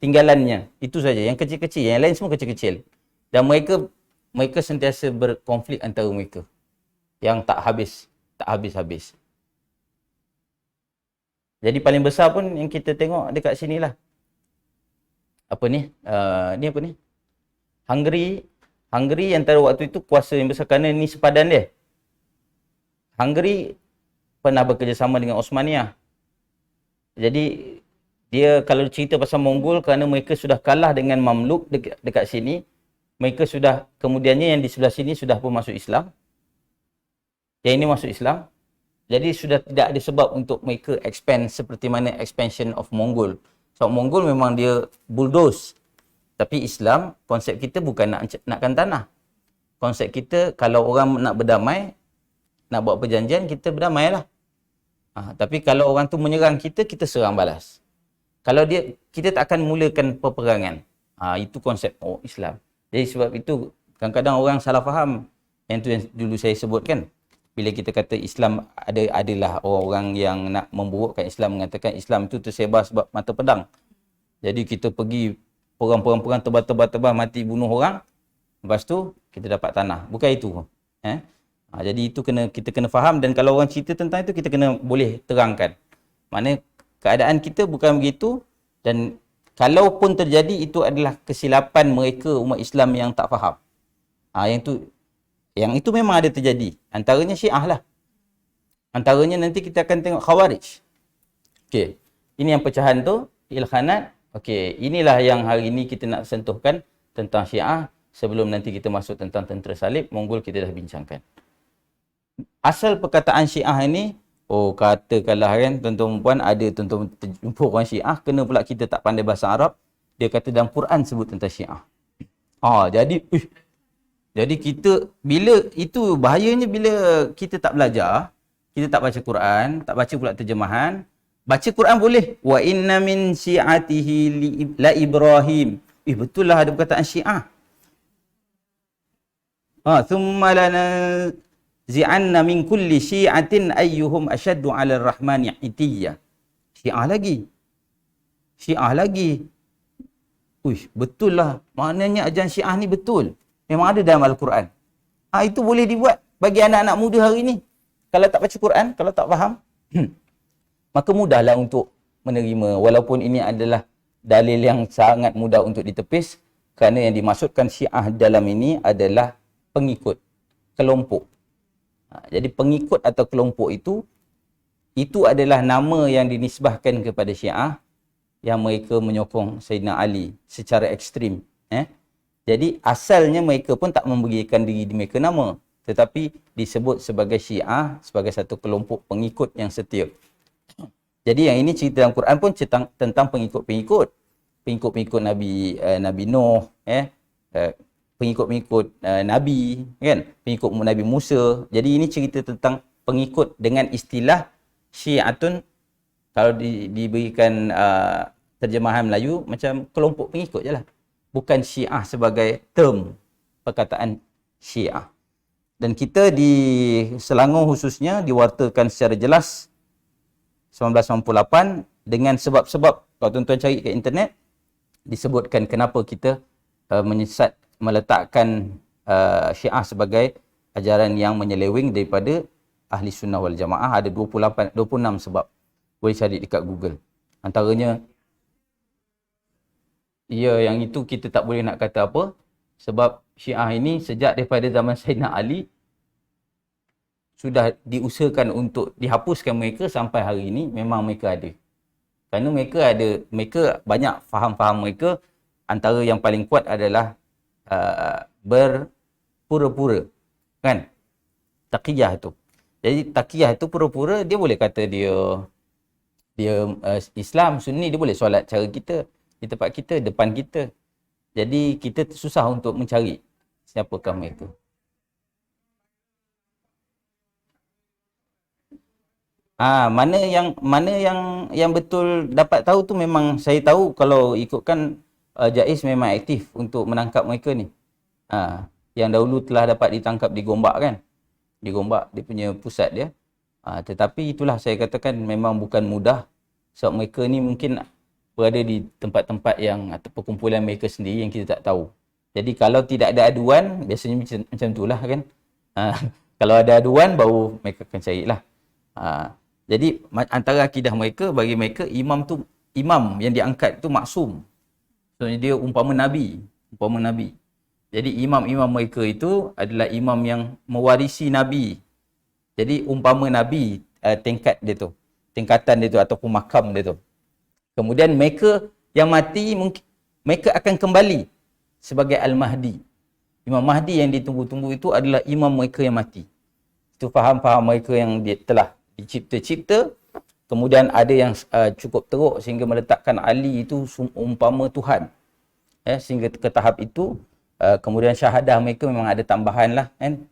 tinggalannya. Itu saja. Yang kecil-kecil. Yang lain semua kecil-kecil. Dan mereka sentiasa berkonflik antara mereka. Yang tak habis-habis. Jadi paling besar pun yang kita tengok dekat sini lah. Apa ni? Ni apa ni? Hungary antara waktu itu kuasa yang besar kerana ni sepadan dia. Hungary pernah bekerjasama dengan Osmaniyah. Jadi dia kalau cerita pasal Mongol kerana mereka sudah kalah dengan Mamluk dekat sini, mereka sudah kemudiannya yang di sebelah sini sudah pun masuk Islam. Yang ini masuk Islam. Jadi sudah tidak ada sebab untuk mereka expand seperti mana expansion of Mongol. Sebab Mongol memang dia bulldoze. Tapi Islam, konsep kita bukan nakkan tanah. Konsep kita kalau orang nak berdamai, nak buat perjanjian, kita berdamailah. Tapi kalau orang tu menyerang kita, kita serang balas. Kalau kita tak akan mulakan peperangan. Itu konsep Islam. Jadi sebab itu, kadang-kadang orang salah faham. Yang tu yang dulu saya sebutkan. Bila kita kata Islam adalah orang-orang yang nak memburukkan Islam, mengatakan Islam itu tersebar sebab mata pedang. Jadi kita pergi perang-perang tebal-tebal mati bunuh orang. Lepas tu, kita dapat tanah. Bukan itu. Jadi itu kita kena faham dan kalau orang cerita tentang itu kita kena boleh terangkan. Maknanya keadaan kita bukan begitu dan Kalaupun terjadi, itu adalah kesilapan mereka umat Islam yang tak faham. Yang itu memang ada terjadi. Antaranya Syiah lah. Antaranya nanti kita akan tengok Khawarij. Okey. Ini yang pecahan tu, Ilkhanat. Okey, inilah yang hari ini kita nak sentuhkan tentang Syiah. Sebelum nanti kita masuk tentang tentera salib, Mongol kita dah bincangkan. Asal perkataan Syiah ini, katakanlah kan, tuan-tuan puan, ada tuan-tuan jumpa orang Syiah, kena pula kita tak pandai bahasa Arab, dia kata dalam Quran sebut tentang Syiah. Jadi kita, bila itu bahayanya bila kita tak belajar, kita tak baca Quran, tak baca pula terjemahan. Baca Quran boleh. Wa inna min syi'atihi la Ibrahim. Betul lah ada perkataan Syiah. Thumma lanazi'anna min kulli syi'atin ayyuhum asyaddu 'ala ar-rahmani 'itiyya. Syiah lagi. Betul lah. Maknanya ajaran Syiah ni betul. Memang ada dalam Al-Quran. Itu boleh dibuat bagi anak-anak muda hari ni. Kalau tak baca Quran, kalau tak faham, maka mudahlah untuk menerima. Walaupun ini adalah dalil yang sangat mudah untuk ditepis, kerana yang dimaksudkan Syiah dalam ini adalah pengikut, kelompok. Jadi pengikut atau kelompok itu adalah nama yang dinisbahkan kepada Syiah, yang mereka menyokong Sayyidina Ali secara ekstrim. Jadi asalnya mereka pun tak memberikan diri mereka nama, tetapi disebut sebagai Syiah, sebagai satu kelompok pengikut yang setia. Jadi yang ini cerita dalam Quran pun tentang pengikut-pengikut. Pengikut-pengikut Nabi Nuh, pengikut-pengikut Nabi, kan? Pengikut Nabi Musa. Jadi ini cerita tentang pengikut dengan istilah Syiatun. Kalau diberikan terjemahan Melayu, macam kelompok pengikut je lah. Bukan Syiah sebagai term perkataan Syiah. Dan kita di Selangor khususnya diwartakan secara jelas 1998 dengan sebab-sebab. Kalau tuan-tuan cari kat internet, disebutkan kenapa kita meletakkan Syiah sebagai ajaran yang menyeleweng daripada Ahli Sunnah wal Jamaah. Ada 26 sebab. Boleh cari dekat Google. Antaranya, yang itu kita tak boleh nak kata apa. Sebab Syiah ini sejak daripada zaman Sayyidina Ali sudah diusahakan untuk dihapuskan mereka, sampai hari ini memang mereka ada. Kerana mereka banyak faham-faham mereka. Antara yang paling kuat adalah berpura-pura, kan? Taqiyah tu. Jadi taqiyah tu pura-pura, dia boleh kata dia Islam, Sunni, dia boleh solat cara kita, di tempat kita, depan kita. Jadi kita susah untuk mencari siapakah mereka. Mana yang betul dapat tahu tu memang saya tahu. Kalau ikutkan JAIS memang aktif untuk menangkap mereka ni. Yang dahulu telah dapat ditangkap di Gombak, kan? Di Gombak, dia punya pusat dia. Tetapi itulah saya katakan memang bukan mudah. Sebab mereka ni mungkin berada di tempat-tempat yang, atau perkumpulan mereka sendiri yang kita tak tahu. Jadi kalau tidak ada aduan, biasanya macam itulah, kan? Kalau ada aduan, baru mereka akan carilah. Jadi antara akidah mereka, bagi mereka imam yang diangkat tu maksum. Maksudnya dia umpama Nabi. Jadi imam-imam mereka itu adalah imam yang mewarisi Nabi. Jadi umpama Nabi, tingkatan dia tu ataupun makam dia tu. Kemudian mereka yang mati, mungkin mereka akan kembali sebagai Al-Mahdi. Imam Mahdi yang ditunggu-tunggu itu adalah imam mereka yang mati. Itu faham-faham mereka yang telah dicipta-cipta. Kemudian ada yang cukup teruk sehingga meletakkan Ali itu umpama Tuhan. Sehingga ke tahap itu. Kemudian syahadah mereka memang ada tambahan lah, kan?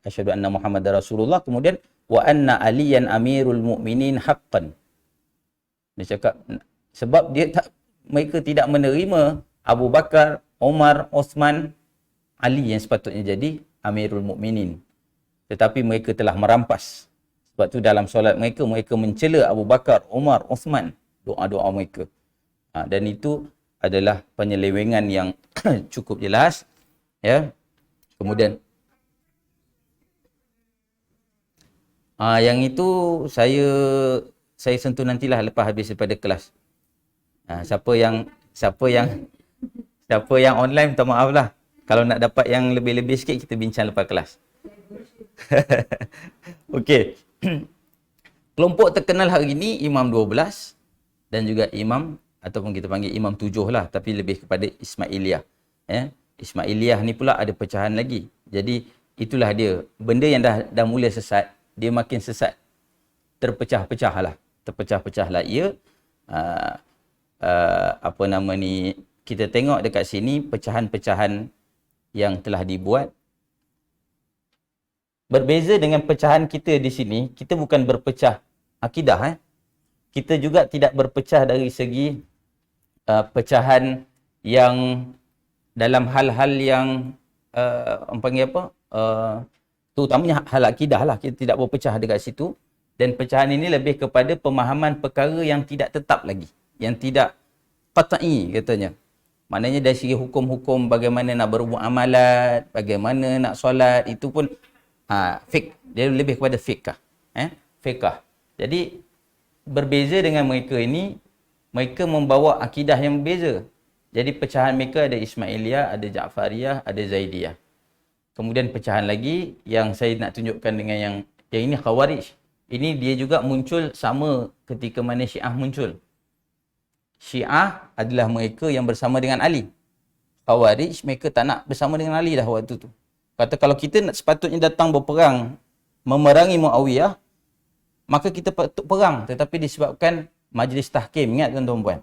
Asyhadu anna Muhammadar Rasulullah. Kemudian wa anna aliyan amirul mu'minin haqqan. Dia cakap sebab mereka tidak menerima Abu Bakar, Umar, Osman, Ali yang sepatutnya jadi amirul mu'minin. Tetapi mereka telah merampas. Sebab tu dalam solat mereka mencela Abu Bakar, Umar, Osman, doa-doa mereka. Dan itu adalah penyelewengan yang cukup jelas, ya. Kemudian yang itu saya sentuh nantilah lepas habis daripada kelas. Siapa yang online, minta maaf lah. Kalau nak dapat yang lebih-lebih sikit, kita bincang lepas kelas. Okey. Kelompok terkenal hari ini Imam 12 dan juga Imam, ataupun kita panggil Imam 7 lah, tapi lebih kepada Ismailiyah. Ismailiyah ni pula ada pecahan lagi. Jadi itulah dia. Benda yang dah mula sesat, dia makin sesat. Terpecah-pecah lah ia. Apa nama ni, kita tengok dekat sini pecahan-pecahan yang telah dibuat. Berbeza dengan pecahan kita di sini, kita bukan berpecah akidah. Kita juga tidak berpecah dari segi pecahan yang dalam hal-hal yang panggil apa? Terutamanya hal akidah lah. Kita tidak berpecah dekat situ. Dan pecahan ini lebih kepada pemahaman perkara yang tidak tetap lagi. Yang tidak qat'i katanya. Maknanya dari segi hukum-hukum bagaimana nak berbuat amalat, bagaimana nak solat, itu pun fiqh. Dia lebih kepada fiqh. Fiqh. Jadi berbeza dengan mereka ini, mereka membawa akidah yang berbeza. Jadi pecahan mereka ada Ismailiyah, ada Ja'fariyah, ada Zaidiyah. Kemudian pecahan lagi yang saya nak tunjukkan dengan yang ini Khawarij. Ini dia juga muncul sama ketika mana Syiah muncul. Syiah adalah mereka yang bersama dengan Ali. Khawarij mereka tak nak bersama dengan Ali dah waktu tu. Kata kalau kita nak sepatutnya datang berperang memerangi Muawiyah, maka kita patut perang. Tetapi disebabkan majlis tahkim, ingat tuan-tuan puan,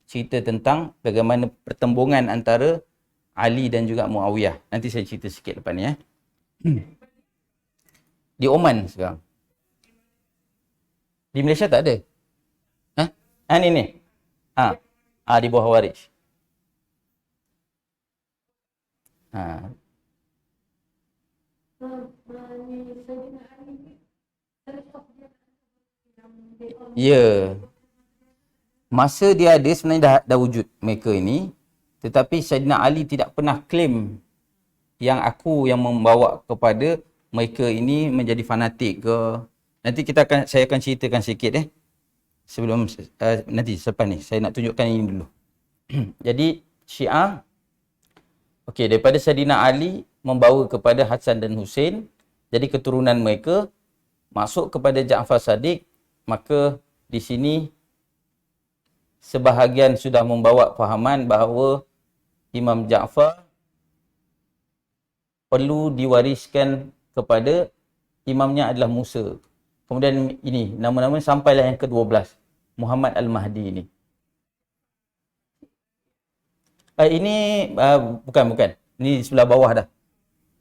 cerita tentang bagaimana pertembungan antara Ali dan juga Muawiyah. Nanti saya cerita sikit lepas ni. Di Oman sekarang. Di Malaysia tak ada. Ni. Di bawah Khawarij. Ya. Masa dia ada sebenarnya dah wujud mereka ini, tetapi Saidina Ali tidak pernah claim yang aku yang membawa kepada mereka ini menjadi fanatik ke. Nanti saya akan ceritakan sikit sebelum nanti selepas ni saya nak tunjukkan ini dulu. Jadi Syiah daripada Saidina Ali membawa kepada Hasan dan Husain, jadi keturunan mereka masuk kepada Ja'far Sadiq, maka di sini sebahagian sudah membawa fahaman bahawa Imam Ja'far perlu diwariskan kepada imamnya adalah Musa. Kemudian ini nama-nama sampailah yang ke-12, Muhammad Al-Mahdi ini. Ini bukan. Ini sebelah bawah dah.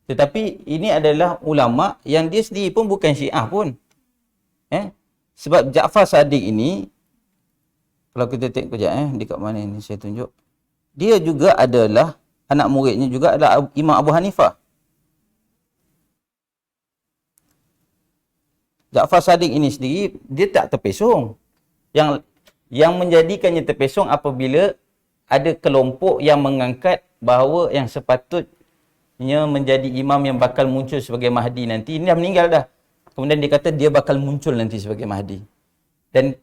Tetapi ini adalah ulama yang dia sendiri pun bukan Syiah pun. Sebab Ja'far Sadiq ini, kalau kita tengok kejap dekat mana ini saya tunjuk. Dia juga adalah anak muridnya juga adalah Imam Abu Hanifah. Ja'far Sadiq ini sendiri dia tak terpesong. Yang menjadikannya terpesong apabila ada kelompok yang mengangkat bahawa yang sepatutnya menjadi imam yang bakal muncul sebagai Mahdi nanti, ini dah meninggal dah. Kemudian dia kata dia bakal muncul nanti sebagai Mahdi. Dan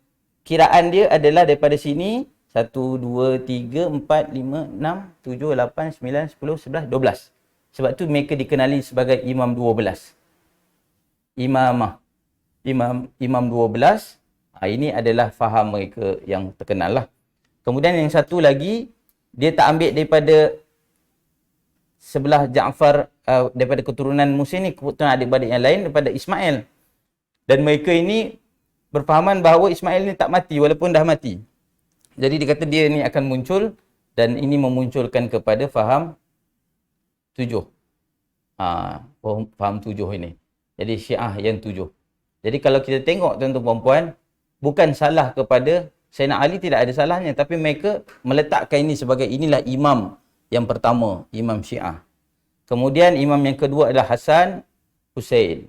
kiraan dia adalah daripada sini 1, 2, 3, 4, 5, 6, 7, 8, 9, 10, 11, 12. Sebab tu mereka dikenali sebagai Imam 12. Imam 12. Ini adalah faham mereka yang terkenal lah. Kemudian yang satu lagi, dia tak ambil daripada sebelah Ja'far, daripada keturunan Musa ni, keturunan adik-beradik yang lain daripada Ismail. Dan mereka ini berfahaman bahawa Ismail ni tak mati walaupun dah mati. Jadi dia kata dia ni akan muncul, dan ini memunculkan kepada faham 7. Faham 7 ini. Jadi Syiah yang 7. Jadi kalau kita tengok tuan-tuan puan-puan, bukan salah kepada Sayyidina Ali, tidak ada salahnya, tapi mereka meletakkan ini sebagai inilah imam yang pertama, imam Syiah. Kemudian imam yang kedua adalah Hasan, Husain.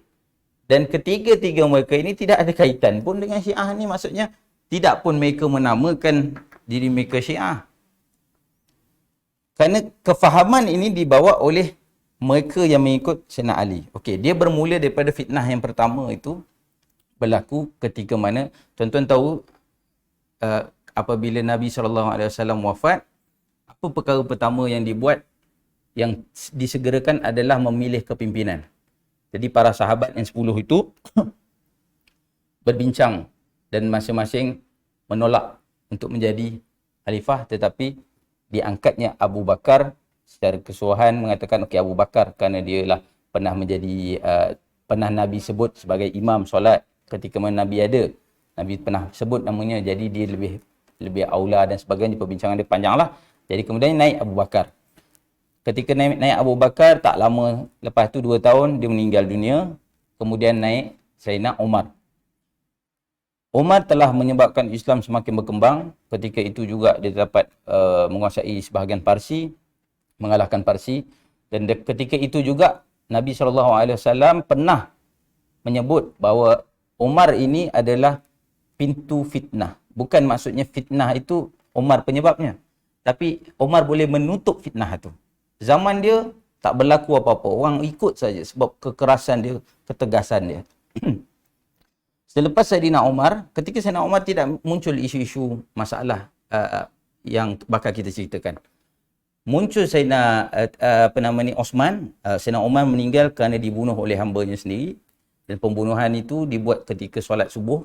Dan ketiga-tiga mereka ini tidak ada kaitan pun dengan Syiah ni, maksudnya tidak pun mereka menamakan diri mereka Syiah. Kerana kefahaman ini dibawa oleh mereka yang mengikut Sayyidina Ali. Dia bermula daripada fitnah yang pertama itu berlaku ketika mana tuan-tuan tahu apabila Nabi SAW wafat, apa perkara pertama yang dibuat, yang disegerakan adalah memilih kepimpinan. Jadi para sahabat yang 10 itu berbincang dan masing-masing menolak untuk menjadi khalifah, tetapi diangkatnya Abu Bakar secara keseluruhan mengatakan okey Abu Bakar kerana dia lah pernah menjadi pernah Nabi sebut sebagai imam solat ketika mana Nabi ada. Nabi pernah sebut namanya, jadi dia lebih aula dan sebagainya. Perbincangan dia panjanglah. Jadi kemudian naik Abu Bakar. Ketika naik Abu Bakar, tak lama lepas tu 2 tahun dia meninggal dunia. Kemudian naik Sayyidina Umar. Umar telah menyebabkan Islam semakin berkembang. Ketika itu juga dia dapat menguasai sebahagian Parsi, mengalahkan Parsi. Dan ketika itu juga Nabi SAW pernah menyebut bahawa Umar ini adalah pintu fitnah. Bukan maksudnya fitnah itu Umar penyebabnya, tapi Umar boleh menutup fitnah itu. Zaman dia tak berlaku apa-apa. Orang ikut saja sebab kekerasan dia, ketegasan dia. Selepas Saidina Umar, ketika Saidina Umar tidak muncul isu-isu masalah yang bakal kita ceritakan. Muncul Saidina Osman. Saidina Umar meninggal kerana dibunuh oleh hambanya sendiri. Dan pembunuhan itu dibuat ketika solat subuh,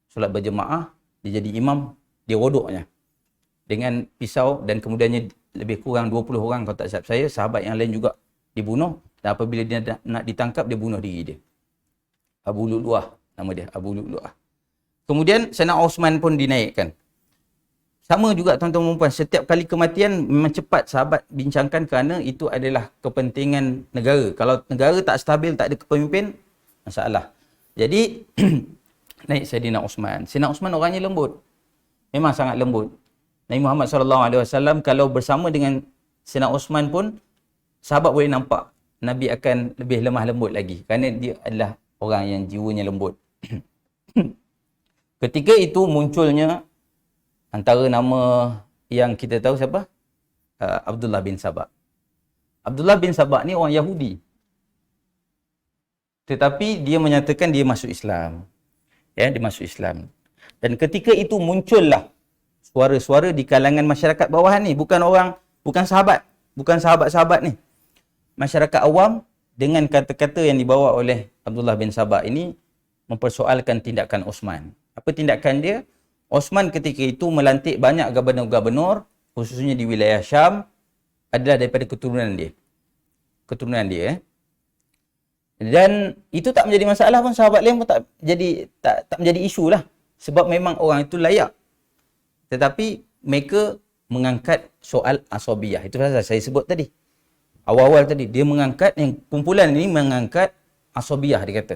solat berjemaah, dia jadi imam, dia wuduknya dengan pisau, dan kemudiannya lebih kurang 20 orang kalau tak silap saya, sahabat yang lain juga dibunuh. Dan apabila dia nak ditangkap, dia bunuh diri dia. Abu Lu'lu'ah nama dia, Abu Lu'lu'ah. Kemudian Saidina Osman pun dinaikkan. Sama juga tuan-tuan dan puan, setiap kali kematian memang cepat sahabat bincangkan kerana itu adalah kepentingan negara. Kalau negara tak stabil, tak ada kepemimpin, masalah. Jadi naik Saidina Osman. Saidina Osman orangnya lembut. Memang sangat lembut. Nabi Muhammad SAW kalau bersama dengan Saidina Osman pun, sahabat boleh nampak Nabi akan lebih lemah lembut lagi. Kerana dia adalah orang yang jiwanya lembut. Ketika itu munculnya antara nama yang kita tahu siapa? Abdullah bin Sabah. Abdullah bin Sabah ni orang Yahudi. Tetapi dia menyatakan dia masuk Islam. Ya, dia masuk Islam. Dan ketika itu muncullah suara-suara di kalangan masyarakat bawahan ni. Bukan sahabat. Bukan sahabat-sahabat ni. Masyarakat awam dengan kata-kata yang dibawa oleh Abdullah bin Sabah ini mempersoalkan tindakan Osman. Apa tindakan dia? Osman ketika itu melantik banyak gubernur-gubernur, khususnya di wilayah Syam, adalah daripada keturunan dia. Keturunan dia. Dan itu tak menjadi masalah pun, sahabat lain pun tak menjadi isu lah. Sebab memang orang itu layak. Tetapi mereka mengangkat soal asabiyah. Itu pasal saya sebut tadi. Awal-awal tadi, dia mengangkat, yang kumpulan ini mengangkat asabiyah, dia kata.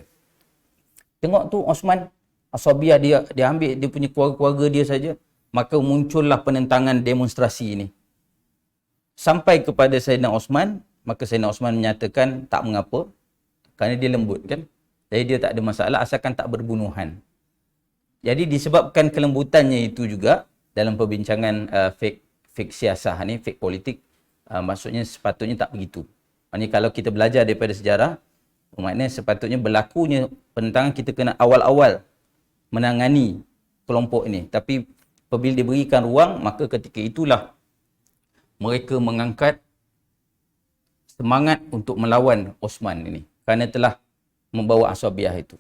Tengok tu Osman, asabiyah dia ambil dia punya keluarga-keluarga dia saja. Maka muncullah penentangan demonstrasi ini. Sampai kepada Saidina Osman, maka Saidina Osman menyatakan tak mengapa. Kerana dia lembut kan. Jadi dia tak ada masalah asalkan tak berbunuhan. Jadi disebabkan kelembutannya itu juga, dalam perbincangan fake siasah ni, fake politik, maksudnya sepatutnya tak begitu. Maksudnya kalau kita belajar daripada sejarah, maknanya sepatutnya berlakunya penentangan, kita kena awal-awal menangani kelompok ini. Tapi apabila diberikan ruang, maka ketika itulah mereka mengangkat semangat untuk melawan Osman ini. Kerana telah membawa asabiyah itu.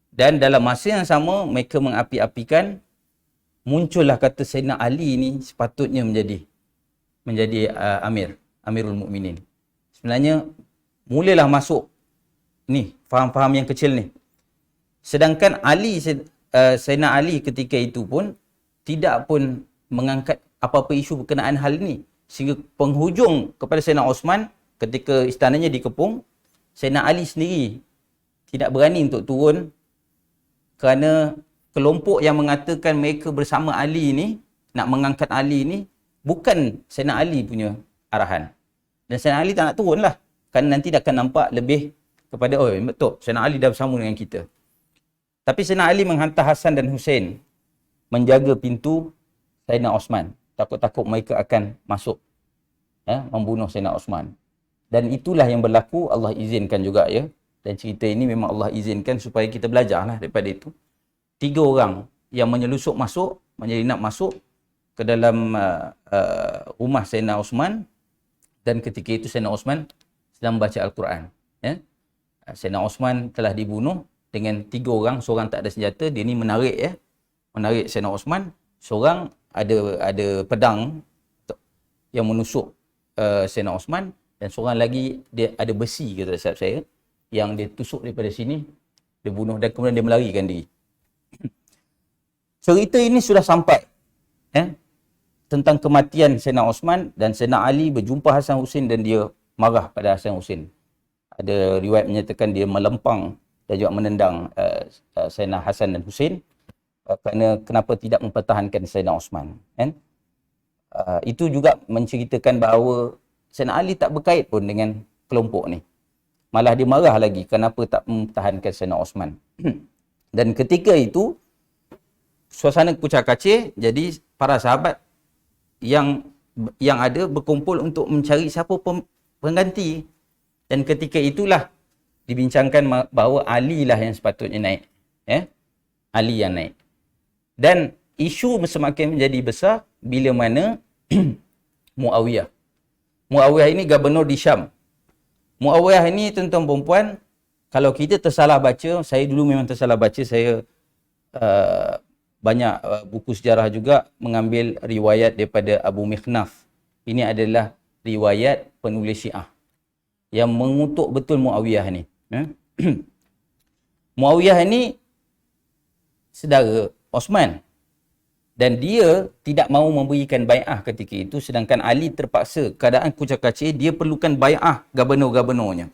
Dan dalam masa yang sama, mereka mengapi-apikan, muncullah kata Sayyidina Ali ni sepatutnya menjadi Amirul Mukminin. Sebenarnya mulalah masuk ni faham-faham yang kecil ni. Sedangkan Sayyidina Ali ketika itu pun tidak pun mengangkat apa-apa isu berkenaan hal ini. Sehingga penghujung kepada Sayyidina Osman ketika istananya dikepung, Sayyidina Ali sendiri tidak berani untuk turun kerana kelompok yang mengatakan mereka bersama Ali ni, nak mengangkat Ali ni, bukan Sayyidina Ali punya arahan. Dan Sayyidina Ali tak nak turun lah. Kerana nanti akan nampak lebih kepada, oh betul, Sayyidina Ali dah bersama dengan kita. Tapi Sayyidina Ali menghantar Hasan dan Hussein menjaga pintu Sayyidina Osman. Takut-takut mereka akan masuk, membunuh Sayyidina Osman. Dan itulah yang berlaku, Allah izinkan juga ya. Dan cerita ini memang Allah izinkan supaya kita belajarlah daripada itu. 3 orang yang menyelusup masuk, nak masuk, ke dalam rumah Sayyidina Osman, dan ketika itu Sayyidina Osman sedang baca Al-Quran. Ya? Sayyidina Osman telah dibunuh dengan 3 orang, seorang tak ada senjata, dia ni menarik Sayyidina Osman, seorang ada pedang yang menusuk Sayyidina Osman, dan seorang lagi dia ada besi, kata sahabat saya, yang dia tusuk daripada sini, dia bunuh dan kemudian dia melarikan diri. Cerita ini sudah sampai tentang kematian Sayyidina Osman, dan Sayyidina Ali berjumpa Hasan Husain dan dia marah pada Hasan Husain. Ada riwayat menyatakan dia melempang dan juga menendang Sayyidina Hasan dan Husain kerana kenapa tidak mempertahankan Sayyidina Osman. Itu juga menceritakan bahawa Sayyidina Ali tak berkait pun dengan kelompok ni. Malah dia marah lagi kenapa tak mempertahankan Sayyidina Osman. Dan ketika itu suasana kucak-kacir, jadi para sahabat yang ada berkumpul untuk mencari siapa pengganti. Dan ketika itulah dibincangkan bahawa Ali lah yang sepatutnya naik. Ali yang naik. Dan isu semakin menjadi besar bila mana Muawiyah ini gubernur di Syam. Muawiyah ini, tuan-tuan perempuan, kalau kita tersalah baca, saya dulu memang tersalah baca, saya banyak buku sejarah juga mengambil riwayat daripada Abu Mikhnaf. Ini adalah riwayat penulis Syiah yang mengutuk betul Muawiyah ni. Muawiyah ini saudara Osman, dan dia tidak mahu memberikan bai'ah ketika itu, sedangkan Ali terpaksa, keadaan kucak-kacir, dia perlukan bai'ah gubernur-gubernurnya.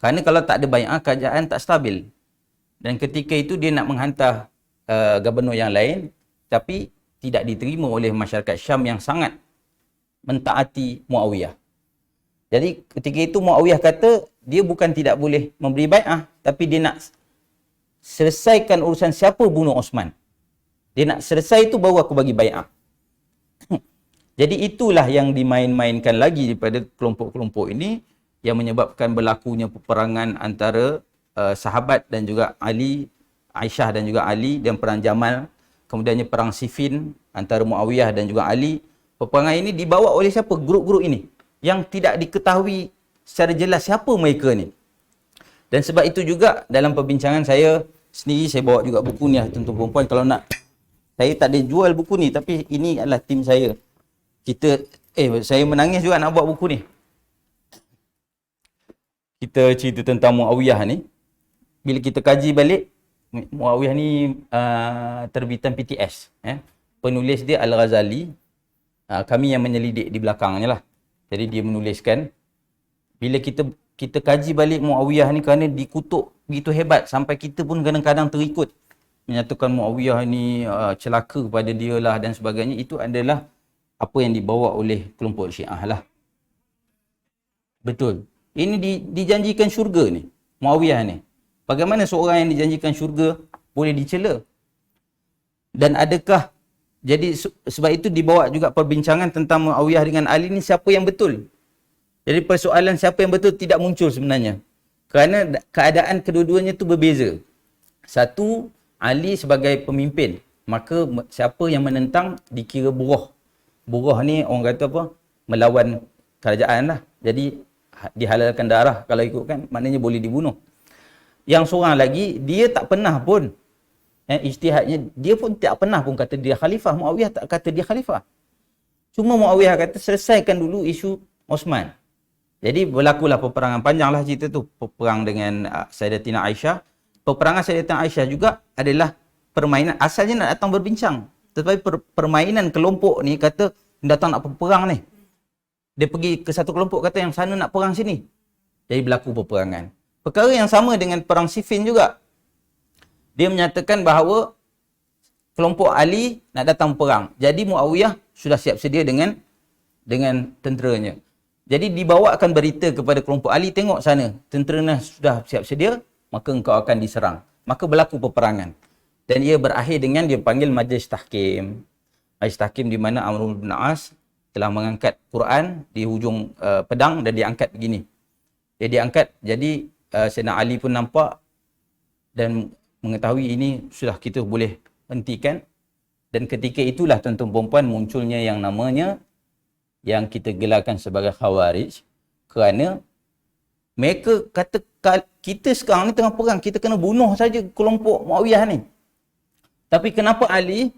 Kerana kalau tak ada bai'ah, keadaan tak stabil. Dan ketika itu dia nak menghantar gubernur yang lain, tapi tidak diterima oleh masyarakat Syam yang sangat mentaati Muawiyah. Jadi ketika itu Muawiyah kata, dia bukan tidak boleh memberi bai'ah, tapi dia nak selesaikan urusan siapa bunuh Osman. Dia nak selesai itu baru aku bagi bai'ah. Jadi itulah yang dimain-mainkan lagi daripada kelompok-kelompok ini, yang menyebabkan berlakunya peperangan antara sahabat dan juga Ali, Aisyah dan juga Ali, dan perang Jamal, kemudiannya perang Siffin antara Muawiyah dan juga Ali. Peperangan ini dibawa oleh siapa? Grup-grup ini yang tidak diketahui secara jelas siapa mereka ni. Dan sebab itu juga dalam perbincangan saya sendiri, saya bawa juga buku ni lah, tuan-tuan perempuan. Kalau nak, saya tak ada jual buku ni, tapi ini adalah tim saya. Saya menangis juga nak buat buku ni. Kita cerita tentang Muawiyah ni. Bila kita kaji balik, Muawiyah ni terbitan PTS. Penulis dia Al-Ghazali. Kami yang menyelidik di belakangnya lah. Jadi dia menuliskan, bila kita kaji balik Muawiyah ni, kerana dikutuk begitu hebat sampai kita pun kadang-kadang terikut menyatakan Muawiyah ni celaka kepada dia lah dan sebagainya. Itu adalah apa yang dibawa oleh kelompok Syiah lah. Betul. Ini dijanjikan syurga ni, Muawiyah ni. Bagaimana seorang yang dijanjikan syurga boleh dicela? Dan adakah, jadi sebab itu dibawa juga perbincangan tentang Muawiyah dengan Ali ni, siapa yang betul? Jadi persoalan siapa yang betul tidak muncul sebenarnya. Kerana keadaan kedua-duanya tu berbeza. Satu, Ali sebagai pemimpin, maka siapa yang menentang dikira buruh. Buruh ni orang kata apa? Melawan kerajaan lah. Jadi dihalalkan darah, kalau ikutkan maknanya boleh dibunuh. Yang seorang lagi, dia tak pernah pun ijtihadnya, dia pun tak pernah pun kata dia khalifah. Muawiyah tak kata dia khalifah. Cuma Muawiyah kata selesaikan dulu isu Osman. Jadi berlakulah peperangan, panjang lah cerita tu. Peperang dengan Sayyidatina Aisyah. Peperangan Sayyidatina Aisyah juga adalah permainan, asalnya nak datang berbincang. Tetapi permainan kelompok ni kata, datang nak berperang ni. Dia pergi ke satu kelompok kata yang sana nak perang sini. Jadi berlaku peperangan. Perkara yang sama dengan perang Siffin juga. Dia menyatakan bahawa kelompok Ali nak datang perang. Jadi Muawiyah sudah siap sedia dengan tenteranya. Jadi dibawakan berita kepada kelompok Ali, tengok sana, tenteranya sudah siap sedia, maka engkau akan diserang. Maka berlaku peperangan. Dan ia berakhir dengan dia panggil Majlis Tahkim. Majlis Tahkim di mana Amr bin As telah mengangkat Quran di hujung pedang dan diangkat begini. Dia diangkat, jadi Sayyidina Ali pun nampak dan mengetahui ini sudah kita boleh hentikan. Dan ketika itulah tuan-tuan perempuan munculnya yang namanya yang kita gelarkan sebagai Khawarij, kerana mereka kata kita sekarang ni tengah perang, kita kena bunuh saja kelompok Muawiyah ni. Tapi kenapa Ali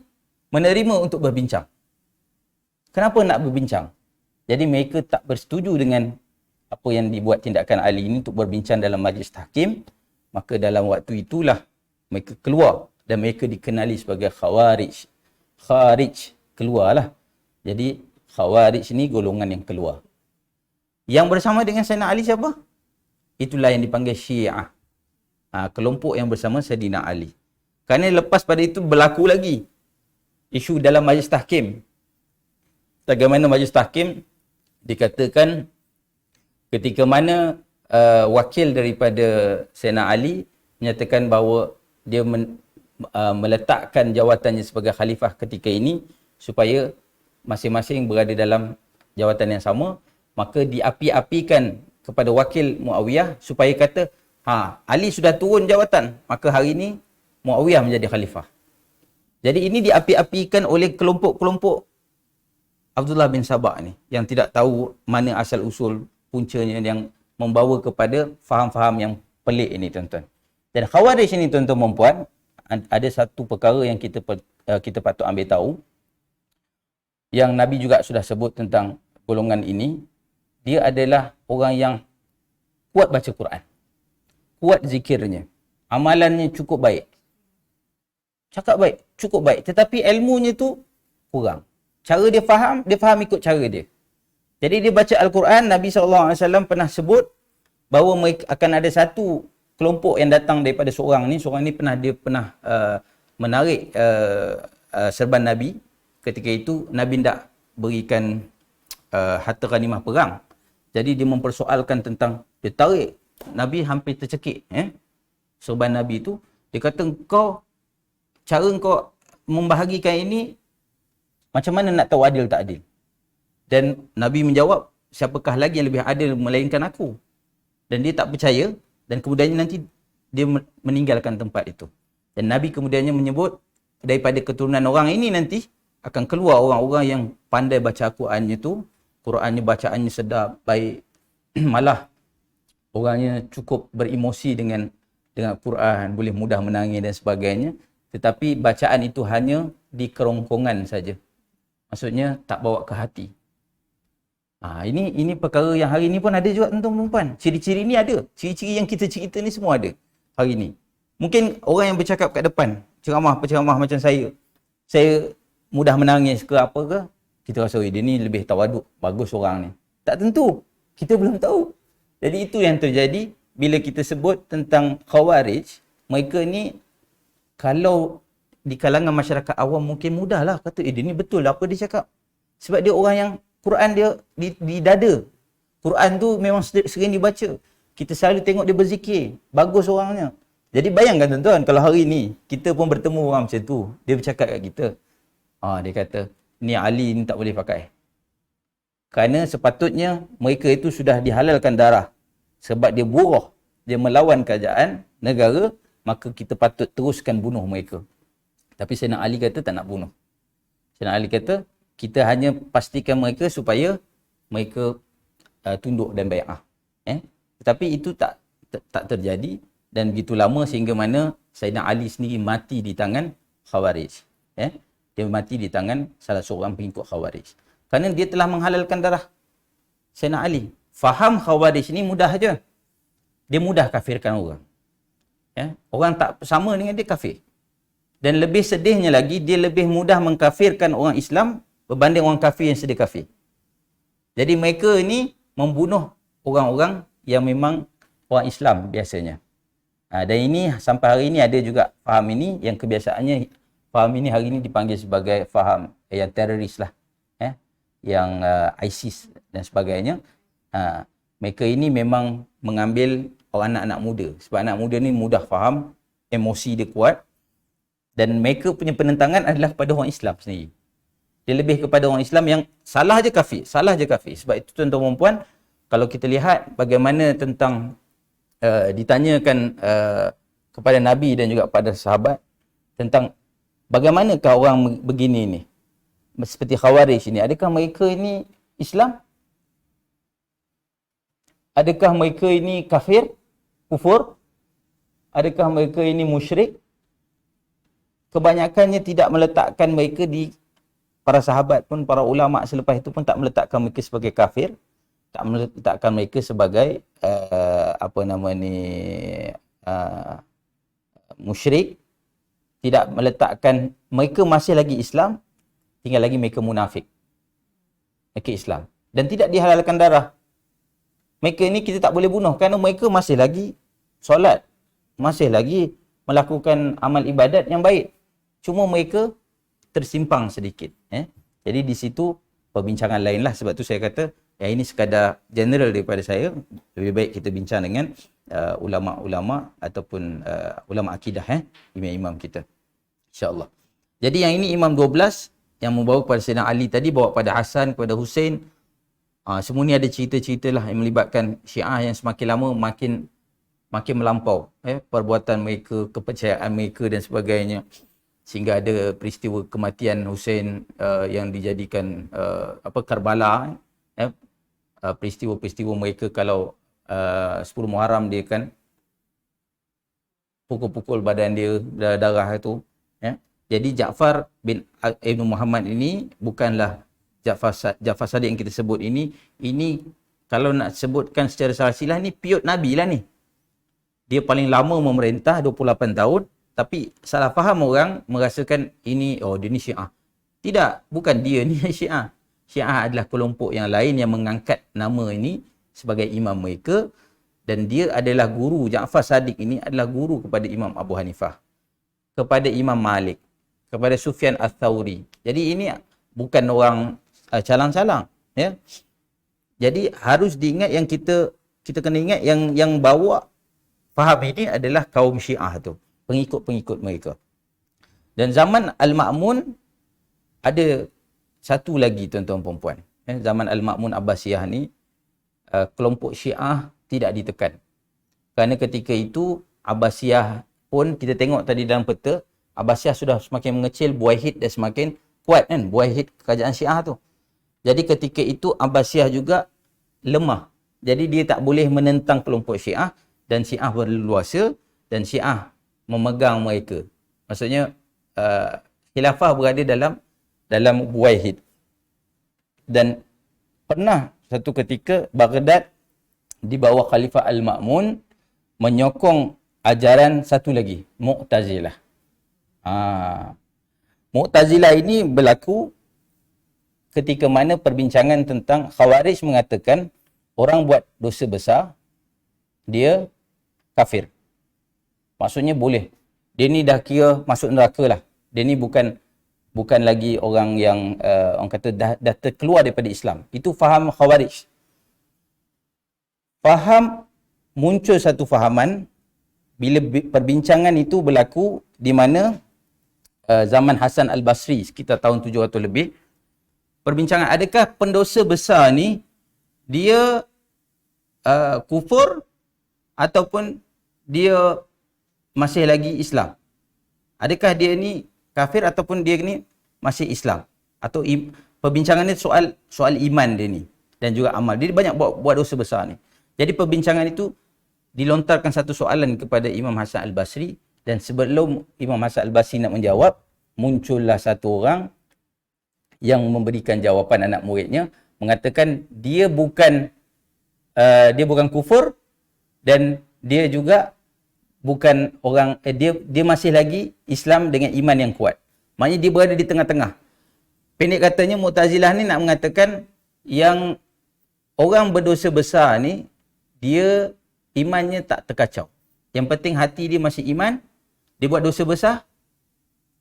menerima untuk berbincang? Kenapa nak berbincang? Jadi mereka tak bersetuju dengan apa yang dibuat tindakan Ali ini untuk berbincang dalam majlis tahkim. Maka dalam waktu itulah mereka keluar dan mereka dikenali sebagai Khawarij. Kharij, keluarlah. Jadi Khawarij ni golongan yang keluar. Yang bersama dengan Sayyidina Ali siapa? Itulah yang dipanggil Syiah. Kelompok yang bersama Sayyidina Ali. Kerana lepas pada itu berlaku lagi isu dalam majlis tahkim. Bagaimana majlis tahkim dikatakan ketika mana wakil daripada Sayyidina Ali menyatakan bahawa dia meletakkan jawatannya sebagai khalifah ketika ini supaya masing-masing berada dalam jawatan yang sama, maka diapi-apikan kepada wakil Muawiyah supaya kata, Ali sudah turun jawatan, maka hari ini Muawiyah menjadi khalifah. Jadi ini diapi-apikan oleh kelompok-kelompok Abdullah bin Sabah ni yang tidak tahu mana asal usul puncanya yang membawa kepada faham-faham yang pelik ini tuan-tuan. Dan Khawarij ini tuan-tuan dan puan, ada satu perkara yang kita patut ambil tahu yang Nabi juga sudah sebut tentang golongan ini. Dia adalah orang yang kuat baca Quran, kuat zikirnya, amalannya cukup baik, cakap baik, cukup baik, tetapi ilmunya tu kurang. Cara dia faham ikut cara dia. Jadi dia baca Al-Quran, Nabi SAW pernah sebut bahawa mereka akan ada satu kelompok yang datang daripada seorang ni dia pernah menarik serban Nabi. Ketika itu Nabi tidak berikan harta ghanimah perang. Jadi dia mempersoalkan tentang, dia tarik, Nabi hampir tercekik serban Nabi itu. Dia kata, cara kau membahagikan ini macam mana nak tahu adil tak adil? Dan Nabi menjawab, siapakah lagi yang lebih adil melainkan aku? Dan dia tak percaya, dan kemudiannya nanti dia meninggalkan tempat itu. Dan Nabi kemudiannya menyebut, daripada keturunan orang ini nanti akan keluar orang-orang yang pandai baca Al-Qurannya tu, Qurannya bacaannya sedap, baik, malah orangnya cukup beremosi dengan Quran, boleh mudah menangis dan sebagainya. Tetapi bacaan itu hanya di kerongkongan saja. Maksudnya tak bawa ke hati. Ini perkara yang hari ni pun ada juga tuan-tuan perempuan. Ciri-ciri ni ada. Ciri-ciri yang kita cerita ni semua ada hari ni. Mungkin orang yang bercakap kat depan, penceramah macam saya mudah menangis ke apa ke, kita rasa dia ni lebih tawaduk, bagus orang ni. Tak tentu. Kita belum tahu. Jadi itu yang terjadi bila kita sebut tentang Khawarij. Mereka ni kalau di kalangan masyarakat awam mungkin mudahlah kata, dia ni betul apa dia cakap. Sebab dia orang yang Quran dia di dada. Quran tu memang sering dibaca. Kita selalu tengok dia berzikir. Bagus orangnya. Jadi bayangkan tuan-tuan, kalau hari ni kita pun bertemu orang macam tu, dia bercakap kat kita. Dia kata, ni Ali ni tak boleh pakai. Kerana sepatutnya mereka itu sudah dihalalkan darah. Sebab dia buruh, dia melawan kerajaan negara, maka kita patut teruskan bunuh mereka. Tapi Sayyidina Ali kata tak nak bunuh. Sayyidina Ali kata, kita hanya pastikan mereka supaya mereka tunduk dan bai'ah. Tetapi itu tak terjadi, dan begitu lama sehingga mana Sayyidina Ali sendiri mati di tangan Khawarij. Dia mati di tangan salah seorang pengikut Khawarij. Kerana dia telah menghalalkan darah Sayyidina Ali. Faham Khawarij ni mudah aja. Dia mudah kafirkan orang. Orang tak sama dengan dia kafir. Dan lebih sedihnya lagi, dia lebih mudah mengkafirkan orang Islam berbanding orang kafir yang sedia kafir. Jadi mereka ni membunuh orang-orang yang memang orang Islam biasanya. Dan ini sampai hari ini ada juga faham ini yang kebiasaannya faham ini hari ini dipanggil sebagai faham yang teroris lah. Yang ISIS dan sebagainya. Mereka ini memang mengambil orang anak-anak muda. Sebab anak muda ni mudah faham, emosi dia kuat. Dan mereka punya penentangan adalah kepada orang Islam sendiri. Dia lebih kepada orang Islam yang salah je kafir. Sebab itu tuan-tuan dan puan, kalau kita lihat bagaimana tentang ditanyakan kepada Nabi dan juga kepada sahabat tentang Bagaimanakah orang begini ni? Seperti Khawarij ini, adakah mereka ini Islam? Adakah mereka ini kafir? Kufur? Adakah mereka ini musyrik? Kebanyakannya tidak meletakkan mereka di, para sahabat pun, para ulama selepas itu pun tak meletakkan mereka sebagai kafir, tak meletakkan mereka sebagai musyrik, tidak meletakkan mereka masih lagi Islam, tinggal lagi mereka munafik. Mereka Islam. Dan tidak dihalalkan darah. Mereka ini kita tak boleh bunuh kerana mereka masih lagi solat, masih lagi melakukan amal ibadat yang baik. Cuma mereka tersimpang sedikit. Jadi di situ perbincangan lain lah. Sebab tu saya kata, ini sekadar general daripada saya. Lebih baik kita bincang dengan ulama-ulama ataupun ulama akidah, imam-imam kita. InsyaAllah. Jadi yang ini imam 12 yang membawa kepada Sayyidina Ali tadi, bawa pada Hasan, kepada Husain. Semua ni ada cerita-cerita lah yang melibatkan Syiah yang semakin lama makin melampau. Perbuatan mereka, kepercayaan mereka dan sebagainya. Sehingga ada peristiwa kematian Husain yang dijadikan Karbala. Peristiwa-peristiwa mereka kalau 10 Muharram dia kan pukul-pukul badan dia, darah itu. Jadi Ja'far bin Ibn Muhammad ini bukanlah Ja'far Sadiq yang kita sebut ini kalau nak sebutkan secara silsilah ni piut Nabi lah ni. Dia paling lama memerintah 28 tahun. Tapi salah faham orang merasakan ini, dia ni Syiah. Tidak, bukan dia ni Syiah. Syiah adalah kelompok yang lain yang mengangkat nama ini sebagai imam mereka. Dan dia adalah guru, Ja'far Sadiq ini adalah guru kepada Imam Abu Hanifah, kepada Imam Malik, kepada Sufyan Ats-Tsauri. Jadi ini bukan orang calang-calang. Jadi harus diingat, yang kita kena ingat yang bawa faham ini adalah kaum Syiah tu, pengikut-pengikut mereka. Dan zaman Al-Ma'mun ada satu lagi tuan-tuan dan puan. Zaman Al-Ma'mun Abbasiyah ni kelompok Syiah tidak ditekan. Kerana ketika itu Abbasiyah pun kita tengok tadi dalam peta, Abbasiyah sudah semakin mengecil, Buaihid dah semakin kuat kan, Buaihid kerajaan Syiah tu. Jadi ketika itu Abbasiyah juga lemah. Jadi dia tak boleh menentang kelompok Syiah, dan Syiah berleluasa dan Syiah memegang mereka. Maksudnya khilafah berada dalam Buaihid. Dan pernah satu ketika Baghdad di bawah Khalifah Al-Ma'mun menyokong ajaran satu lagi, Mu'tazilah. Mu'tazilah ini berlaku ketika mana perbincangan tentang Khawarij mengatakan orang buat dosa besar, dia kafir. Maksudnya boleh. Dia ni dah kira masuk neraka lah. Dia ni bukan lagi orang yang orang kata dah terkeluar daripada Islam. Itu faham Khawarij. Muncul satu fahaman bila perbincangan itu berlaku di mana zaman Hasan Al-Basri sekitar tahun 700 lebih. Perbincangan, adakah pendosa besar ni dia kufur ataupun dia masih lagi Islam? Adakah dia ni kafir ataupun dia ni masih Islam? Atau perbincangan ni soal iman dia ni dan juga amal. Dia banyak buat dosa besar ni. Jadi perbincangan itu dilontarkan satu soalan kepada Imam Hasan Al-Basri, dan sebelum Imam Hasan Al-Basri nak menjawab, muncullah satu orang yang memberikan jawapan anak muridnya, mengatakan dia bukan kufur dan dia juga bukan orang dia masih lagi Islam dengan iman yang kuat. Maknanya dia berada di tengah-tengah. Pendek katanya Mu'tazilah ni nak mengatakan yang orang berdosa besar ni dia imannya tak terkacau. Yang penting hati dia masih iman, dia buat dosa besar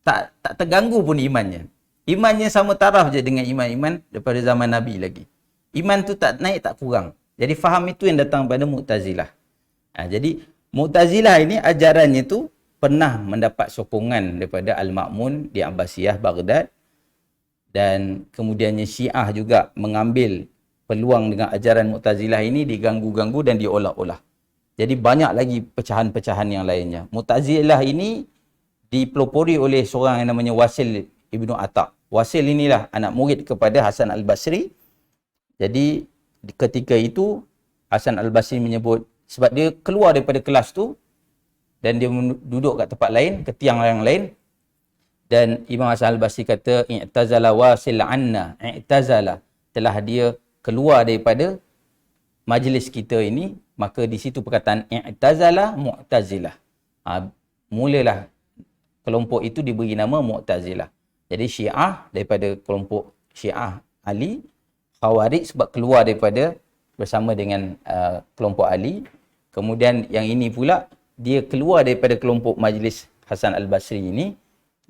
tak terganggu pun imannya. Imannya sama taraf je dengan iman-iman daripada zaman Nabi lagi. Iman tu tak naik tak kurang. Jadi faham itu yang datang pada Mu'tazilah. Jadi Mu'tazilah ini ajarannya tu pernah mendapat sokongan daripada Al-Ma'mun di Abbasiyah Baghdad, dan kemudiannya Syiah juga mengambil peluang dengan ajaran Mu'tazilah ini, diganggu-ganggu dan diolah-olah. Jadi banyak lagi pecahan-pecahan yang lainnya. Mu'tazilah ini dipelopori oleh seorang yang namanya Wasil Ibnu Atha. Wasil inilah anak murid kepada Hasan Al-Basri. Jadi ketika itu Hasan Al-Basri menyebut, sebab dia keluar daripada kelas tu dan dia duduk kat tempat lain, ke tiang yang lain, dan Imam Hasan Al-Basri kata, i'tazala Wasil anna, i'tazala, telah dia keluar daripada majlis kita ini. Maka di situ perkataan i'tazala Mu'tazilah. Mulalah kelompok itu diberi nama Mu'tazilah. Jadi Syiah daripada kelompok Syiah Ali, Khawarij sebab keluar daripada bersama dengan kelompok Ali. Kemudian yang ini pula dia keluar daripada kelompok majlis Hasan Al-Basri ini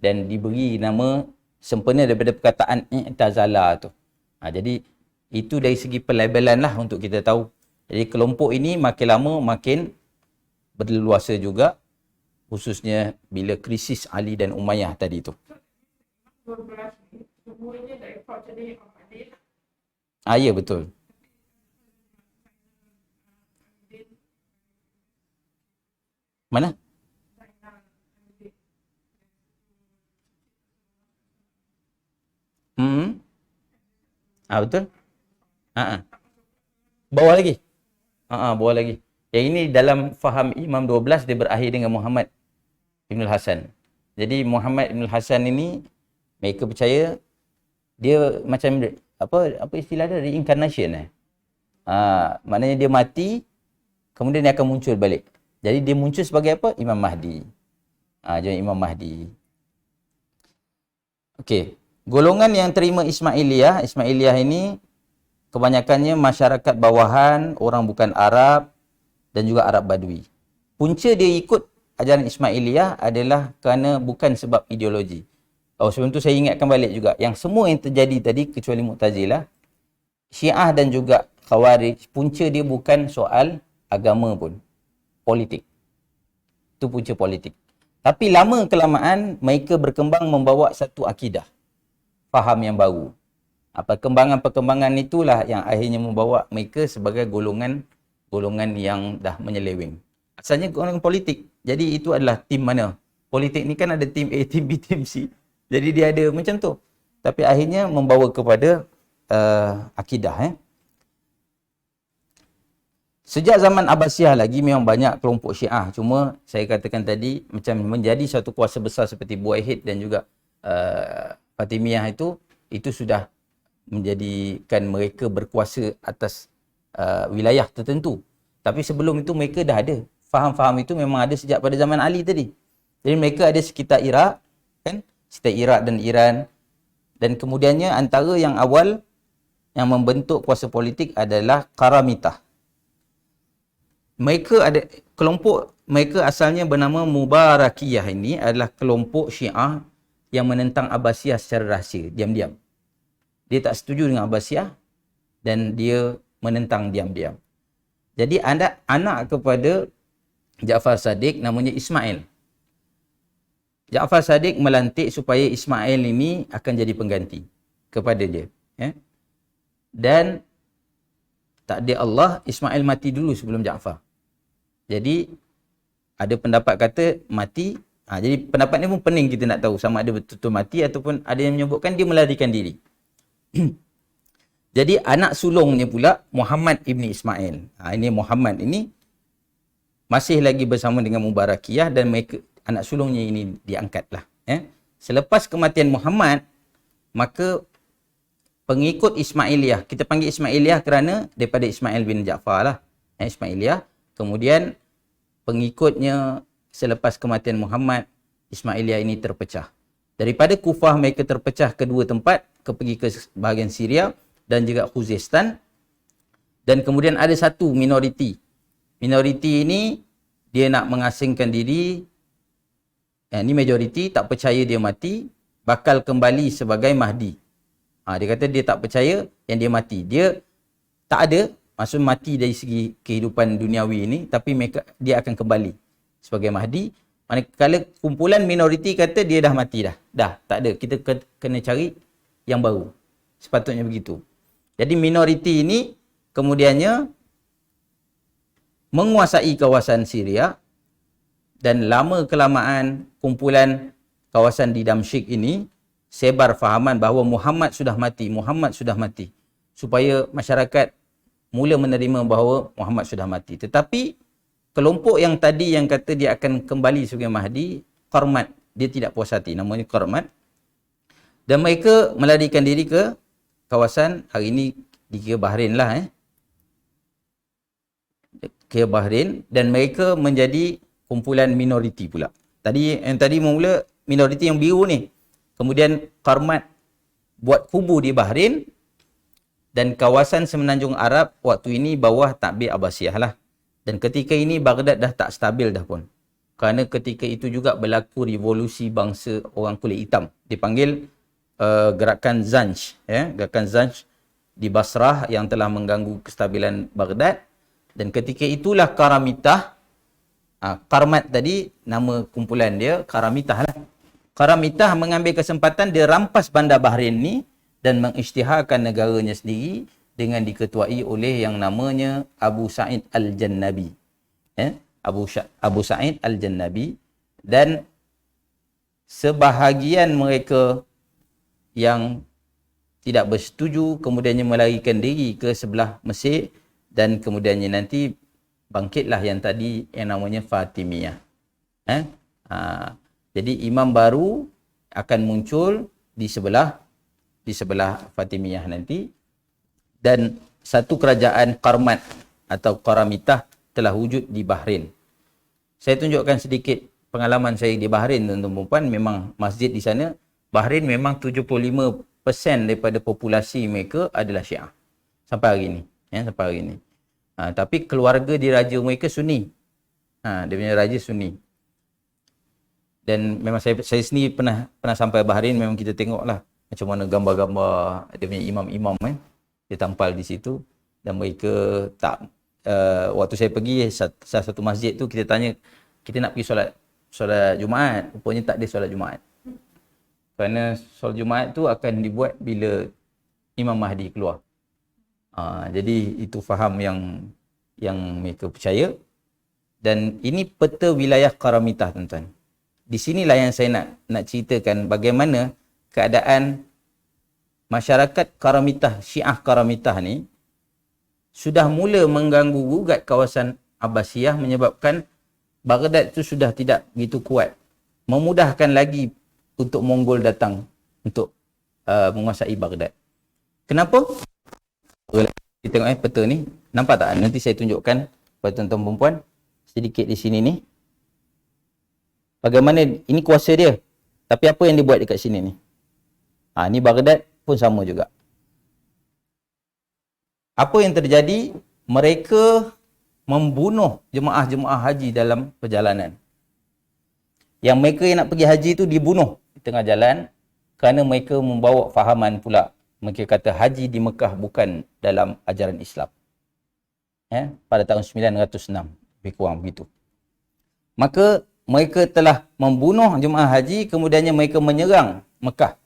dan diberi nama sempena daripada perkataan i'tazala tu. Jadi itu dari segi pelabelan lah untuk kita tahu. Jadi kelompok ini makin lama makin berleluasa juga, khususnya bila krisis Ali dan Umayyah tadi tu. Ya betul. Mana? Betul. Bawah lagi. Bawah lagi. Yang ini dalam faham Imam 12 dia berakhir dengan Muhammad Ibn Hasan. Jadi Muhammad Ibn Hasan ini mereka percaya dia macam apa istilah dia, reincarnation. Maknanya dia mati kemudian dia akan muncul balik. Jadi dia muncul sebagai apa? Imam Mahdi. Jadi Imam Mahdi. Okey. Golongan yang terima Ismailiyah ini kebanyakannya masyarakat bawahan, orang bukan Arab dan juga Arab Badui. Punca dia ikut ajaran Ismailiyah adalah kerana bukan sebab ideologi. Sebelum tu saya ingatkan balik juga, yang semua yang terjadi tadi kecuali Mu'tazilah, Syiah dan juga Khawarij, punca dia bukan soal agama pun, politik. Itu punca politik. Tapi lama kelamaan mereka berkembang membawa satu akidah, faham yang baru. Perkembangan-perkembangan itulah yang akhirnya membawa mereka sebagai golongan yang dah menyeleweng. Asalnya golongan politik. Jadi itu adalah tim mana? Politik ni kan ada tim A, tim B, tim C. Jadi dia ada macam tu. Tapi akhirnya membawa kepada akidah. Sejak zaman Abbasiyah lagi memang banyak kelompok Syiah. Cuma saya katakan tadi macam menjadi satu kuasa besar seperti Buaihid dan juga Fatimiyah itu sudah menjadikan mereka berkuasa atas wilayah tertentu. Tapi sebelum itu mereka dah ada. Faham-faham itu memang ada sejak pada zaman Ali tadi. Jadi mereka ada sekitar Iraq, kan? Sekitar Iraq dan Iran. Dan kemudiannya antara yang awal yang membentuk kuasa politik adalah Karamitah. Mereka ada kelompok, mereka asalnya bernama Mubarakiyah. Ini adalah kelompok Syiah yang menentang Abbasiyah secara rahsia, diam-diam. Dia tak setuju dengan Abbasiyah dan dia menentang diam-diam. Jadi anak kepada Ja'far Sadiq namanya Ismail. Ja'far Sadiq melantik supaya Ismail ini akan jadi pengganti kepada dia. Dan takdir Allah, Ismail mati dulu sebelum Ja'far. Jadi ada pendapat kata mati. Jadi pendapat ni pun pening kita nak tahu sama ada betul-betul mati ataupun ada yang menyebutkan dia melarikan diri. Jadi anak sulungnya pula Muhammad ibni Ismail. Ini Muhammad ini masih lagi bersama dengan Mubarakiyah dan mereka, anak sulungnya ini diangkatlah. Selepas kematian Muhammad, maka pengikut Ismailiyah, kita panggil Ismailiyah kerana daripada Ismail bin Ja'far lah. Ismailiyah. Kemudian pengikutnya selepas kematian Muhammad, Ismailiyah ini terpecah. Daripada Kufah mereka terpecah ke dua tempat, pergi ke bahagian Syria dan juga Khuzestan. Dan kemudian ada satu minoriti. Minoriti ini dia nak mengasingkan diri. Ini majoriti tak percaya dia mati, bakal kembali sebagai Mahdi. Dia kata dia tak percaya yang dia mati. Dia tak ada, maksud mati dari segi kehidupan duniawi ini, tapi dia akan kembali sebagai Mahdi. Manakala kumpulan minoriti kata dia dah mati dah. Dah, tak ada. Kita kena cari yang baru. Sepatutnya begitu. Jadi minoriti ini kemudiannya menguasai kawasan Syria Dan lama kelamaan kumpulan kawasan di Damsyik ini sebar fahaman bahawa Muhammad sudah mati, Muhammad sudah mati. Supaya masyarakat mula menerima bahawa Muhammad sudah mati. Tetapi kelompok yang tadi yang kata dia akan kembali sebagai Mahdi, Qarmat, dia tidak puas hati, namanya Qarmat. Dan mereka melarikan diri ke kawasan, hari ini dikira Bahrain lah, ke Bahrain, dan mereka menjadi kumpulan minoriti pula. Yang tadi mula minoriti yang biru ni. Kemudian Qarmat buat kubu di Bahrain, dan kawasan Semenanjung Arab waktu ini bawah takbir Abbasiyah lah. Dan ketika ini Baghdad dah tak stabil dah pun. Kerana ketika itu juga berlaku revolusi bangsa orang kulit hitam. Dipanggil gerakan Zanj. Gerakan Zanj di Basrah yang telah mengganggu kestabilan Baghdad. Dan ketika itulah Karamitah, Qarmat tadi, nama kumpulan dia Karamitah lah. Karamitah mengambil kesempatan, dia rampas bandar Bahrain ni dan mengisytiharkan negaranya sendiri dengan diketuai oleh yang namanya Abu Sa'id Al-Jannabi. Abu Sa'id Al-Jannabi. Dan sebahagian mereka yang tidak bersetuju kemudiannya melarikan diri ke sebelah Mesir, dan kemudiannya nanti bangkitlah yang tadi yang namanya Fatimiyah. Jadi imam baru akan muncul di sebelah Fatimiyah nanti, dan satu kerajaan Qarmat atau Qaramitah telah wujud di Bahrain. Saya tunjukkan sedikit pengalaman saya di Bahrain, tuan-tuan dan puan. Memang masjid di sana, Bahrain memang 75% daripada populasi mereka adalah Syiah sampai hari ini, sampai hari ini. Tapi keluarga diraja mereka Sunni. Dia punya raja Sunni. Dan memang saya sendiri pernah sampai Bahrain, memang kita tengoklah macam mana gambar-gambar dia punya imam-imam dia tampal di situ. Dan mereka tak waktu saya pergi salah satu masjid tu, kita tanya, kita nak pergi solat Jumaat, rupanya tak ada solat Jumaat. Kerana solat Jumaat tu akan dibuat bila Imam Mahdi keluar. Jadi itu faham yang mereka percaya. Dan ini peta wilayah Qaramitah, tuan-tuan. Di sinilah yang saya nak ceritakan bagaimana keadaan masyarakat Qaramitah, Syiah Qaramitah ni sudah mula mengganggu gugat kawasan Abbasiyah, menyebabkan Baghdad tu sudah tidak begitu kuat. Memudahkan lagi untuk Mongol datang untuk menguasai Baghdad. Kenapa? Kita tengok peta ni. Nampak tak? Nanti saya tunjukkan kepada tuan-tuan perempuan sedikit di sini ni. Bagaimana ini kuasa dia. Tapi apa yang dia buat dekat sini ni? Ni Baghdad pun sama juga. Apa yang terjadi? Mereka membunuh jemaah-jemaah haji dalam perjalanan. Yang mereka yang nak pergi haji tu dibunuh di tengah jalan kerana mereka membawa fahaman pula. Mereka kata haji di Mekah bukan dalam ajaran Islam. Pada tahun 906. Lebih kurang begitu. Maka mereka telah membunuh jemaah haji, kemudiannya mereka menyerang Mekah.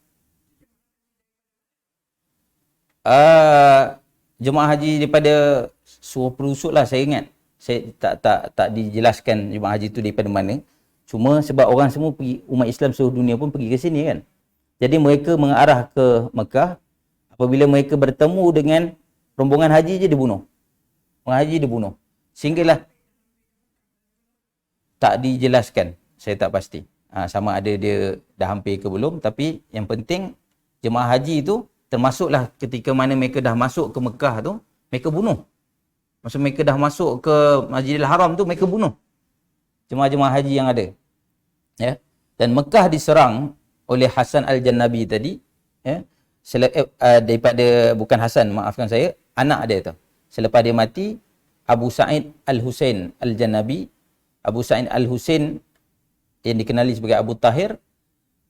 Jemaah haji daripada Surah Perusuk lah, saya ingat. Saya tak dijelaskan jemaah haji itu daripada mana. Cuma sebab orang semua pergi, umat Islam seluruh dunia pun pergi ke sini kan. Jadi mereka mengarah ke Mekah. Apabila mereka bertemu dengan rombongan haji je dibunuh. Rombongan haji dibunuh. Sehinggalah tak dijelaskan. Saya tak pasti. Sama ada dia dah hampir ke belum. Tapi yang penting jemaah haji itu termasuklah ketika mana mereka dah masuk ke Mekah tu, mereka bunuh. Masa mereka dah masuk ke Masjidil Haram tu, mereka bunuh jemaah-jemaah haji yang ada. Dan Mekah diserang oleh Hasan Al-Jannabi tadi. Daripada, bukan Hasan, maafkan saya, anak dia tu. Selepas dia mati, Abu Sa'id Al-Husain Al-Jannabi, Abu Sa'id Al-Husain yang dikenali sebagai Abu Tahir,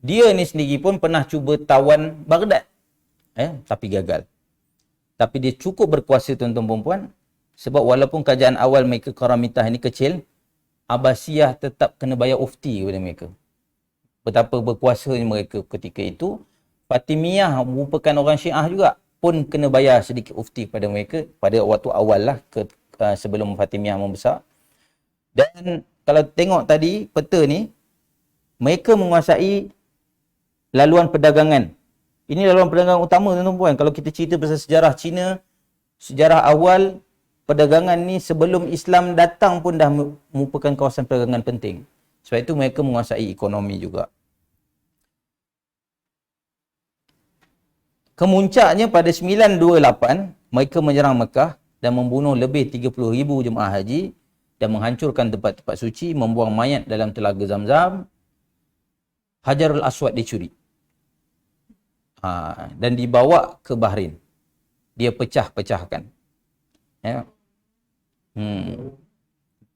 dia ni sendiri pun pernah cuba tawan Baghdad. Tapi gagal. Tapi dia cukup berkuasa, tuan-tuan perempuan, sebab walaupun kerajaan awal mereka Qaramitah ni kecil, Abbasiyah tetap kena bayar ufti kepada mereka. Betapa berkuasanya mereka ketika itu. Fatimiyah merupakan orang Syiah juga, pun kena bayar sedikit ufti kepada mereka pada waktu awal lah, sebelum Fatimiyah membesar. Dan kalau tengok tadi peta ni, mereka menguasai laluan perdagangan. Ini laluan perdagangan utama tuan-tuan. Kalau kita cerita pasal sejarah Cina, sejarah awal perdagangan ni sebelum Islam datang pun dah merupakan kawasan perdagangan penting. Sebab itu mereka menguasai ekonomi juga. Kemuncaknya pada 928, mereka menyerang Mekah dan membunuh lebih 30,000 jemaah haji dan menghancurkan tempat-tempat suci, membuang mayat dalam telaga Zamzam. Hajarul Aswad dicuri. Dan dibawa ke Bahrain. Dia pecah-pecahkan. Ya.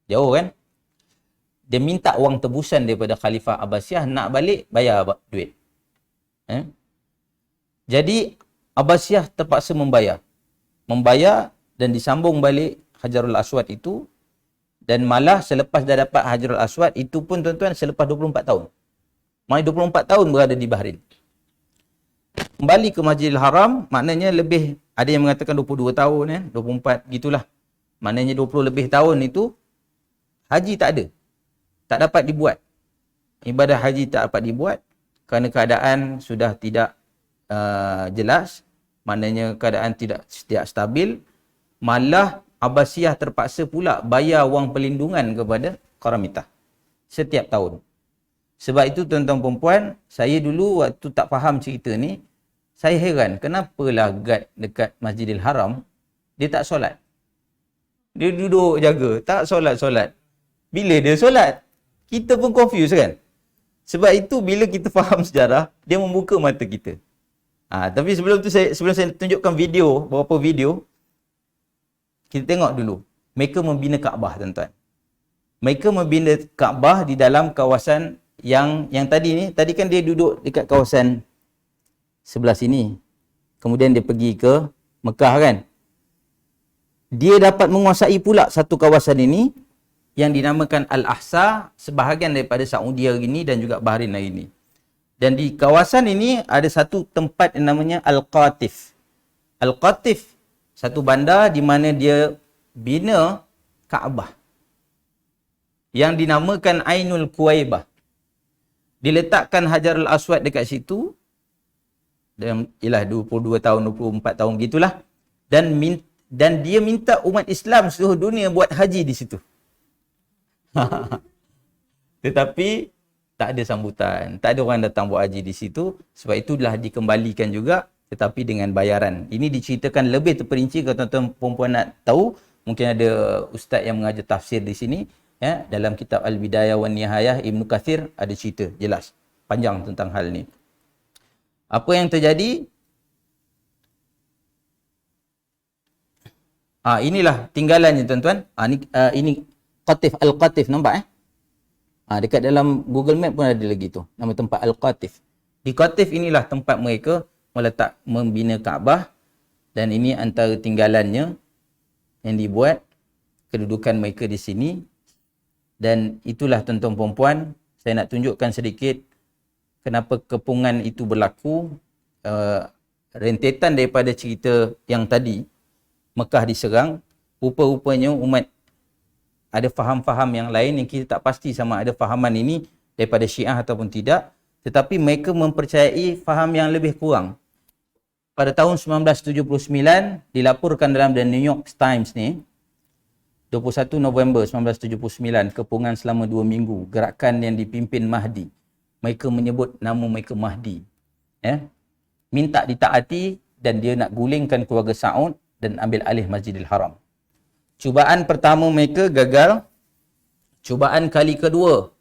Jauh kan? Dia minta wang tebusan daripada Khalifah Abbasiyah, nak balik bayar duit. Jadi Abbasiyah terpaksa membayar dan disambung balik Hajarul Aswad itu, dan malah selepas dah dapat Hajarul Aswad itu pun tuan-tuan selepas 24 tahun. Mai 24 tahun berada di Bahrain. Kembali ke Masjidil Haram, maknanya lebih, ada yang mengatakan 22 tahun 24 gitulah. Maknanya 20 lebih tahun itu haji tak ada. Tak dapat dibuat. Ibadah haji tak dapat dibuat kerana keadaan sudah tidak jelas, maknanya keadaan tidak stabil. Malah Abbasiyah terpaksa pula bayar wang perlindungan kepada Qaramitah setiap tahun. Sebab itu tuan-tuan perempuan, saya dulu waktu tak faham cerita ni, saya heran kenapalah guard dekat Masjidil Haram dia tak solat. Dia duduk jaga, tak solat-solat. Bila dia solat? Kita pun confuse kan? Sebab itu bila kita faham sejarah, dia membuka mata kita. Tapi sebelum saya tunjukkan video, beberapa video, kita tengok dulu. Mereka membina Kaabah, tuan-tuan. Mereka membina Kaabah di dalam kawasan yang tadi ni. Tadi kan dia duduk dekat kawasan sebelah sini. Kemudian dia pergi ke Mekah kan. Dia dapat menguasai pula satu kawasan ini yang dinamakan Al-Ahsa, sebahagian daripada Saudi hari ini dan juga Bahrain hari ini. Dan di kawasan ini ada satu tempat yang namanya Al-Qatif. Al-Qatif, satu bandar di mana dia bina Kaabah yang dinamakan Ainul Quwaibah. Diletakkan Hajarul Aswad dekat situ. Dan ialah 22 tahun, 24 tahun gitulah. Dan dia minta umat Islam seluruh dunia buat haji di situ. Tetapi tak ada sambutan, tak ada orang datang buat haji di situ. Sebab itulah dikembalikan juga, tetapi dengan bayaran. Ini diceritakan lebih terperinci. Kalau tuan-tuan perempuan nak tahu, mungkin ada ustaz yang mengajar tafsir di sini, ya, dalam kitab Al-Bidayah wan Nihayah Ibnu Kathir ada cerita jelas panjang tentang hal ni. Apa yang terjadi? Inilah tinggalannya tuan-tuan. Ini Qatif, Al-Qatif, nampak dekat dalam Google Map pun ada lagi tu, nama tempat Al-Qatif. Di Qatif inilah tempat mereka membina Kaabah, dan ini antara tinggalannya yang dibuat, kedudukan mereka di sini. Dan itulah tuan-tuan perempuan, saya nak tunjukkan sedikit kenapa kepungan itu berlaku. Rentetan daripada cerita yang tadi, Mekah diserang, rupa-rupanya umat ada faham-faham yang lain yang kita tak pasti sama ada fahaman ini daripada Syiah ataupun tidak. Tetapi mereka mempercayai faham yang lebih kurang. Pada tahun 1979, dilaporkan dalam The New York Times ni, 21 November 1979, kepungan selama 2 minggu, gerakan yang dipimpin Mahdi. Mereka menyebut nama mereka Mahdi. Minta ditaati dan dia nak gulingkan keluarga Saud dan ambil alih Masjidil Haram. Cubaan pertama mereka gagal. Cubaan kali kedua,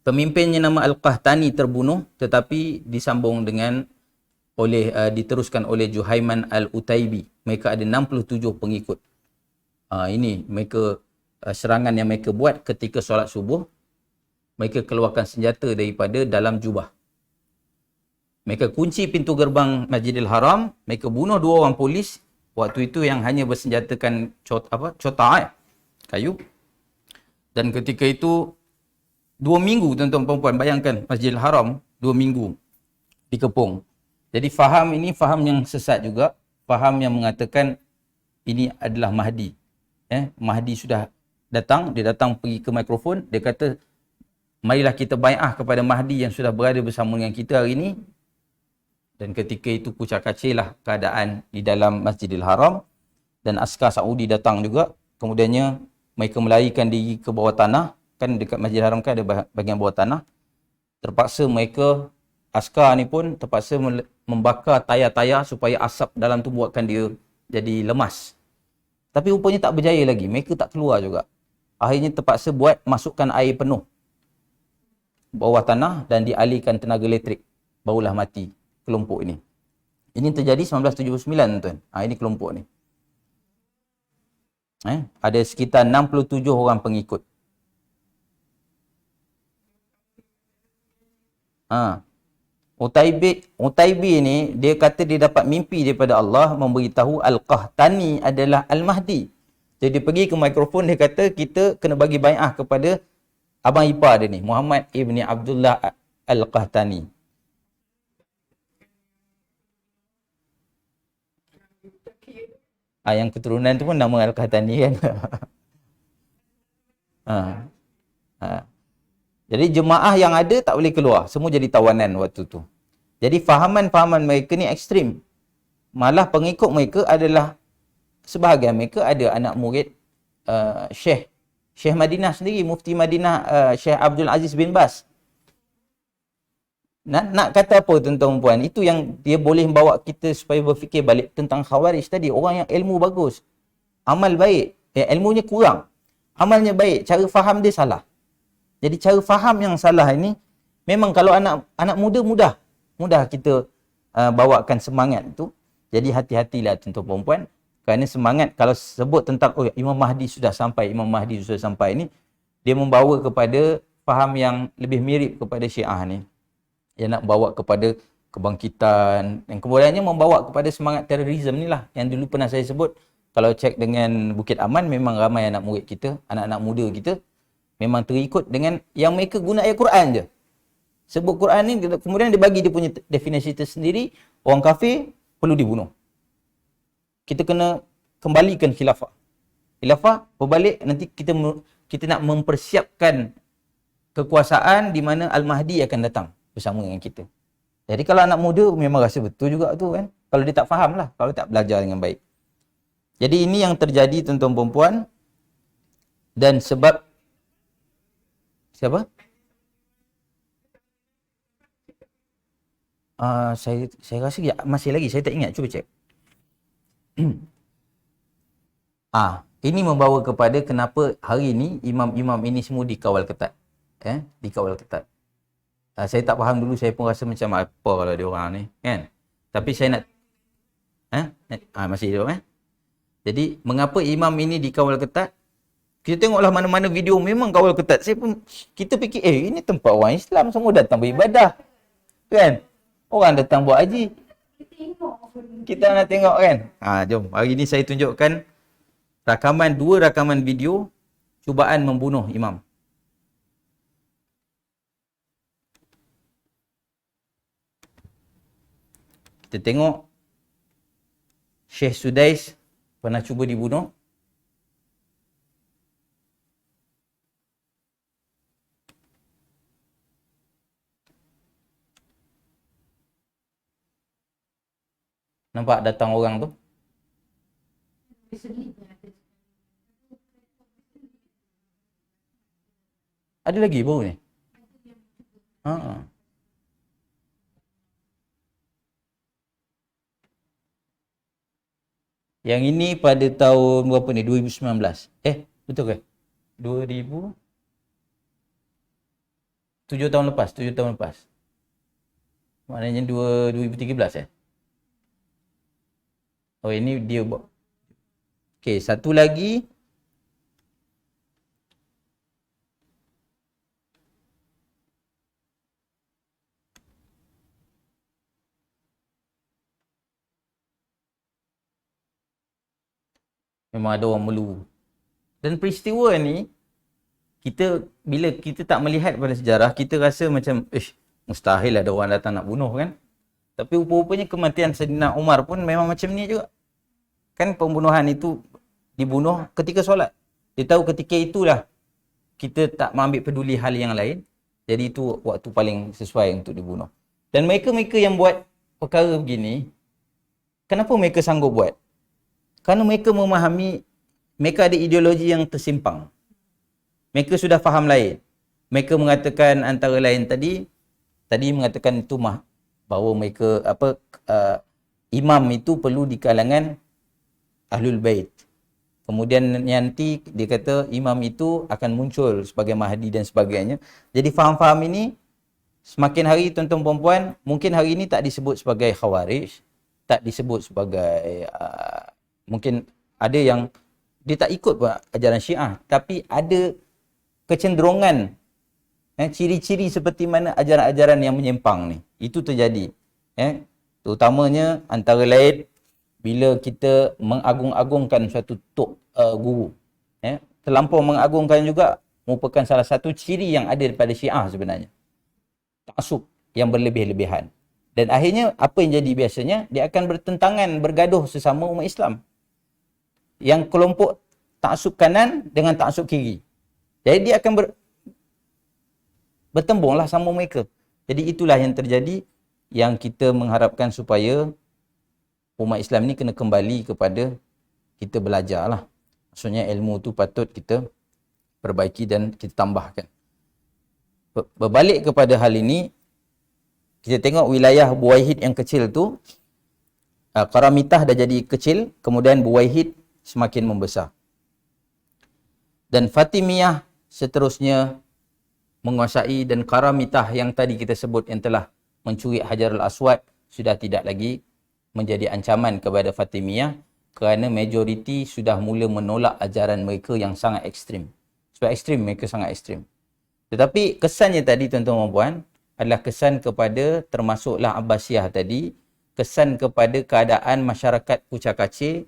pemimpinnya nama Al-Qahtani terbunuh, tetapi disambung dengan diteruskan oleh Juhaiman Al-Utaibi. Mereka ada 67 pengikut. Ini mereka serangan yang mereka buat ketika solat subuh. Mereka keluarkan senjata daripada dalam jubah. Mereka kunci pintu gerbang Masjidil Haram. Mereka bunuh 2 orang polis. Waktu itu yang hanya bersenjatakan kayu. Dan ketika itu 2 minggu tuan-tuan perempuan, bayangkan Masjidil Haram 2 minggu dikepung. Jadi faham ini faham yang sesat juga. Faham yang mengatakan ini adalah Mahdi. Mahdi sudah dia datang pergi ke mikrofon, dia kata, marilah kita bai'ah kepada Mahdi yang sudah berada bersama dengan kita hari ini. Dan ketika itu kucak-kacirlah keadaan di dalam Masjidil Haram, dan askar Saudi datang juga. Kemudiannya mereka melarikan diri ke bawah tanah, kan dekat Masjidil Haram kan ada bahagian bawah tanah. Terpaksa mereka, askar ni pun terpaksa membakar tayar-tayar supaya asap dalam tu buatkan dia jadi lemas. Tapi rupanya tak berjaya lagi. Mereka tak keluar juga. Akhirnya terpaksa masukkan air penuh bawah tanah dan dialihkan tenaga elektrik. Barulah mati kelompok ini. Ini terjadi 1979, tuan. Ini kelompok ni. Ada sekitar 67 orang pengikut. Utaibi ni, dia kata dia dapat mimpi daripada Allah memberitahu Al-Qahtani adalah Al-Mahdi. Jadi dia pergi ke mikrofon, dia kata kita kena bagi bai'ah kepada abang ipar dia ni, Muhammad ibni Abdullah Al-Qahtani. Yang keturunan tu pun nama Al-Qahtani kan. Jadi jemaah yang ada tak boleh keluar. Semua jadi tawanan waktu tu. Jadi fahaman-fahaman mereka ni ekstrim. Malah pengikut mereka adalah, sebahagian mereka ada anak murid Syekh Madinah sendiri, Mufti Madinah Syekh Abdul Aziz bin Bas. Nak kata apa tuan-tuan puan? Itu yang dia boleh bawa kita supaya berfikir balik tentang Khawarij tadi. Orang yang ilmu bagus, amal baik, ilmunya kurang, amalnya baik, cara faham dia salah. Jadi cara faham yang salah ini, memang kalau anak muda mudah kita bawakan semangat tu. Jadi hati-hatilah tuan-tuan perempuan, kerana semangat kalau sebut tentang Imam Mahdi sudah sampai ni, dia membawa kepada faham yang lebih mirip kepada Syiah ni. Dia nak bawa kepada kebangkitan, dan kemudiannya membawa kepada semangat terorisme ni lah yang dulu pernah saya sebut. Kalau cek dengan Bukit Aman, memang ramai anak murid kita, anak-anak muda kita memang terikut dengan yang mereka guna ayat Quran je. Sebut Quran ni, kemudian dia bagi dia punya definisi tersendiri. Orang kafir perlu dibunuh. Kita kena kembalikan khilafah. Khilafah berbalik, nanti kita nak mempersiapkan kekuasaan di mana Al-Mahdi akan datang bersama dengan kita. Jadi kalau anak muda memang rasa betul juga tu kan. Kalau dia tak faham lah, kalau tak belajar dengan baik. Jadi ini yang terjadi tuan-tuan perempuan. Dan sebab siapa? Saya rasa masih lagi, saya tak ingat, cuba cek. Ini membawa kepada kenapa hari ini imam-imam ini semua dikawal ketat. Dikawal ketat. Saya tak faham dulu, saya pun rasa macam apa kalau dia orang ni, kan? Tapi saya nak masih hidup. Jadi mengapa imam ini dikawal ketat? Kita tengoklah mana-mana video memang kawal ketat. Kita fikir ini tempat orang Islam, semua datang beribadah. Kan? Orang datang buat haji. Kita nak tengok kan? Jom. Hari ini saya tunjukkan dua rakaman video cubaan membunuh imam. Kita tengok Syekh Sudais pernah cuba dibunuh. Nampak datang orang tu? Ada lagi baru ni? Yang ini pada tahun berapa ni? 2019. Betul ke? 2000? 7 tahun lepas. Maknanya 2013 ini dia buat. Okey, satu lagi. Memang ada orang melu. Dan peristiwa ni, bila kita tak melihat pada sejarah, kita rasa macam, mustahil ada orang datang nak bunuh kan. Tapi rupa-rupanya kematian Saidina Umar pun memang macam ni juga. Kan pembunuhan itu dibunuh ketika solat. Dia tahu ketika itulah kita tak mengambil peduli hal yang lain. Jadi itu waktu paling sesuai untuk dibunuh. Dan mereka-mereka yang buat perkara begini, kenapa mereka sanggup buat? Kerana mereka memahami, mereka ada ideologi yang tersimpang. Mereka sudah faham lain. Mereka mengatakan antara lain tadi mengatakan itu bahawa mereka imam itu perlu di kalangan Ahlul Bait. Kemudian nanti dia kata imam itu akan muncul sebagai Mahdi dan sebagainya. Jadi faham-faham ini semakin hari tuan-tuan puan-puan, mungkin hari ini tak disebut sebagai Khawarij, tak disebut sebagai mungkin ada yang dia tak ikut ajaran Syiah, tapi ada kecenderungan ciri-ciri seperti mana ajaran-ajaran yang menyimpang ni. Itu terjadi. Terutamanya antara lain bila kita mengagung-agungkan suatu guru. Terlampau mengagungkan juga merupakan salah satu ciri yang ada daripada Syiah sebenarnya. Ta'assub yang berlebih-lebihan. Dan akhirnya apa yang jadi biasanya, dia akan bertentangan, bergaduh sesama umat Islam. Yang kelompok ta'assub kanan dengan ta'assub kiri. Jadi dia akan bertembunglah sama mereka. Jadi itulah yang terjadi, yang kita mengharapkan supaya umat Islam ni kena kembali kepada kita belajar lah. Maksudnya ilmu tu patut kita perbaiki dan kita tambahkan. Berbalik kepada hal ini, kita tengok wilayah Buwaihid yang kecil tu, Qaramitah dah jadi kecil, kemudian Buwaihid semakin membesar. Dan Fatimiyah seterusnya menguasai, dan Qaramitah yang tadi kita sebut yang telah mencuri Hajarul Aswad sudah tidak lagi menjadi ancaman kepada Fatimiyah, kerana majoriti sudah mula menolak ajaran mereka yang sangat ekstrim. Sebab ekstrim, mereka sangat ekstrim. Tetapi kesannya tadi tuan-tuan dan puan adalah kesan kepada, termasuklah Abbasiyah tadi, kesan kepada keadaan masyarakat kucak-kacir,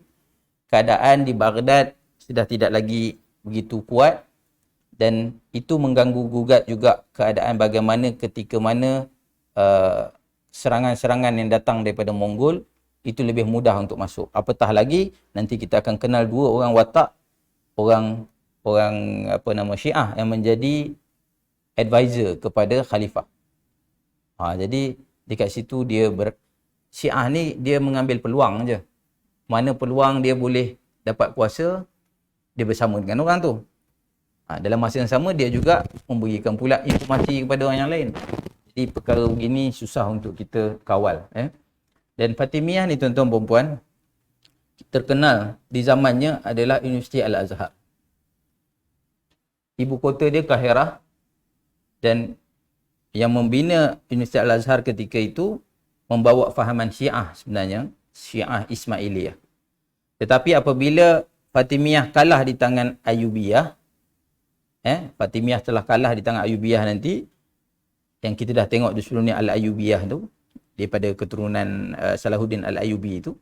keadaan di Baghdad sudah tidak lagi begitu kuat, dan itu mengganggu-gugat juga keadaan bagaimana ketika mana serangan-serangan yang datang daripada Mongol itu lebih mudah untuk masuk. Apatah lagi nanti kita akan kenal dua orang watak, orang Syiah yang menjadi advisor kepada khalifah. Jadi dekat situ Syiah ni dia mengambil peluang je. Mana peluang dia boleh dapat kuasa, dia bersama dengan orang tu. Dalam masa yang sama dia juga memberikan pula informasi kepada orang yang lain. Jadi perkara begini susah untuk kita kawal. Dan Fatimiyah ni tuan-tuan dan puan, terkenal di zamannya adalah Universiti Al-Azhar. Ibu kota dia Kahirah, dan yang membina Universiti Al-Azhar ketika itu membawa fahaman Syiah sebenarnya, Syiah Ismailiyah. Tetapi apabila Fatimiyah kalah di tangan Ayyubiyah, Fatimiyah telah kalah di tangan Ayyubiyah nanti, yang kita dah tengok di sebelum ni Al-Ayyubiyah tu, daripada keturunan Salahuddin Al-Ayyubi itu,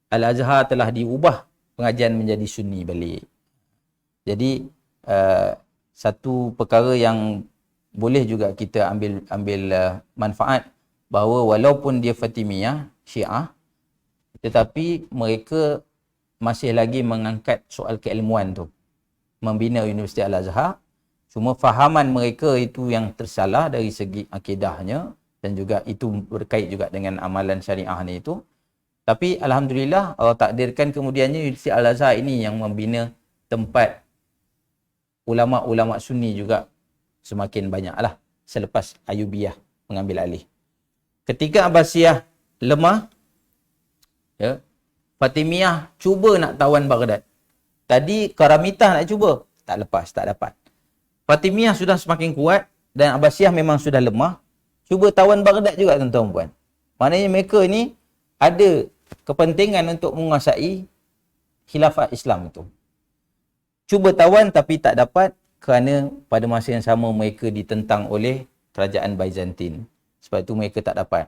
Al-Azhar telah diubah pengajian menjadi Sunni balik. Jadi satu perkara yang boleh juga kita ambil manfaat, bahawa walaupun dia Fatimiyah, Syiah, tetapi mereka masih lagi mengangkat soal keilmuan tu, membina Universiti Al-Azhar. Cuma fahaman mereka itu yang tersalah dari segi akidahnya, dan juga itu berkait juga dengan amalan syariah ni itu. Tapi alhamdulillah Allah takdirkan kemudiannya Universiti Al-Azhar ini yang membina tempat ulama-ulama Sunni juga semakin banyaklah selepas Ayyubiyah mengambil alih. Ketika Abbasiyah lemah, Fatimiyah cuba nak tawan Baghdad. Tadi Qaramitah nak cuba, tak lepas, tak dapat. Fatimiyah sudah semakin kuat dan Abbasiyah memang sudah lemah. Cuba tawan Baghdad juga tuan-tuan puan. Maknanya mereka ni ada kepentingan untuk menguasai khilafah Islam itu. Cuba tawan tapi tak dapat, kerana pada masa yang sama mereka ditentang oleh kerajaan Byzantine. Sebab itu mereka tak dapat.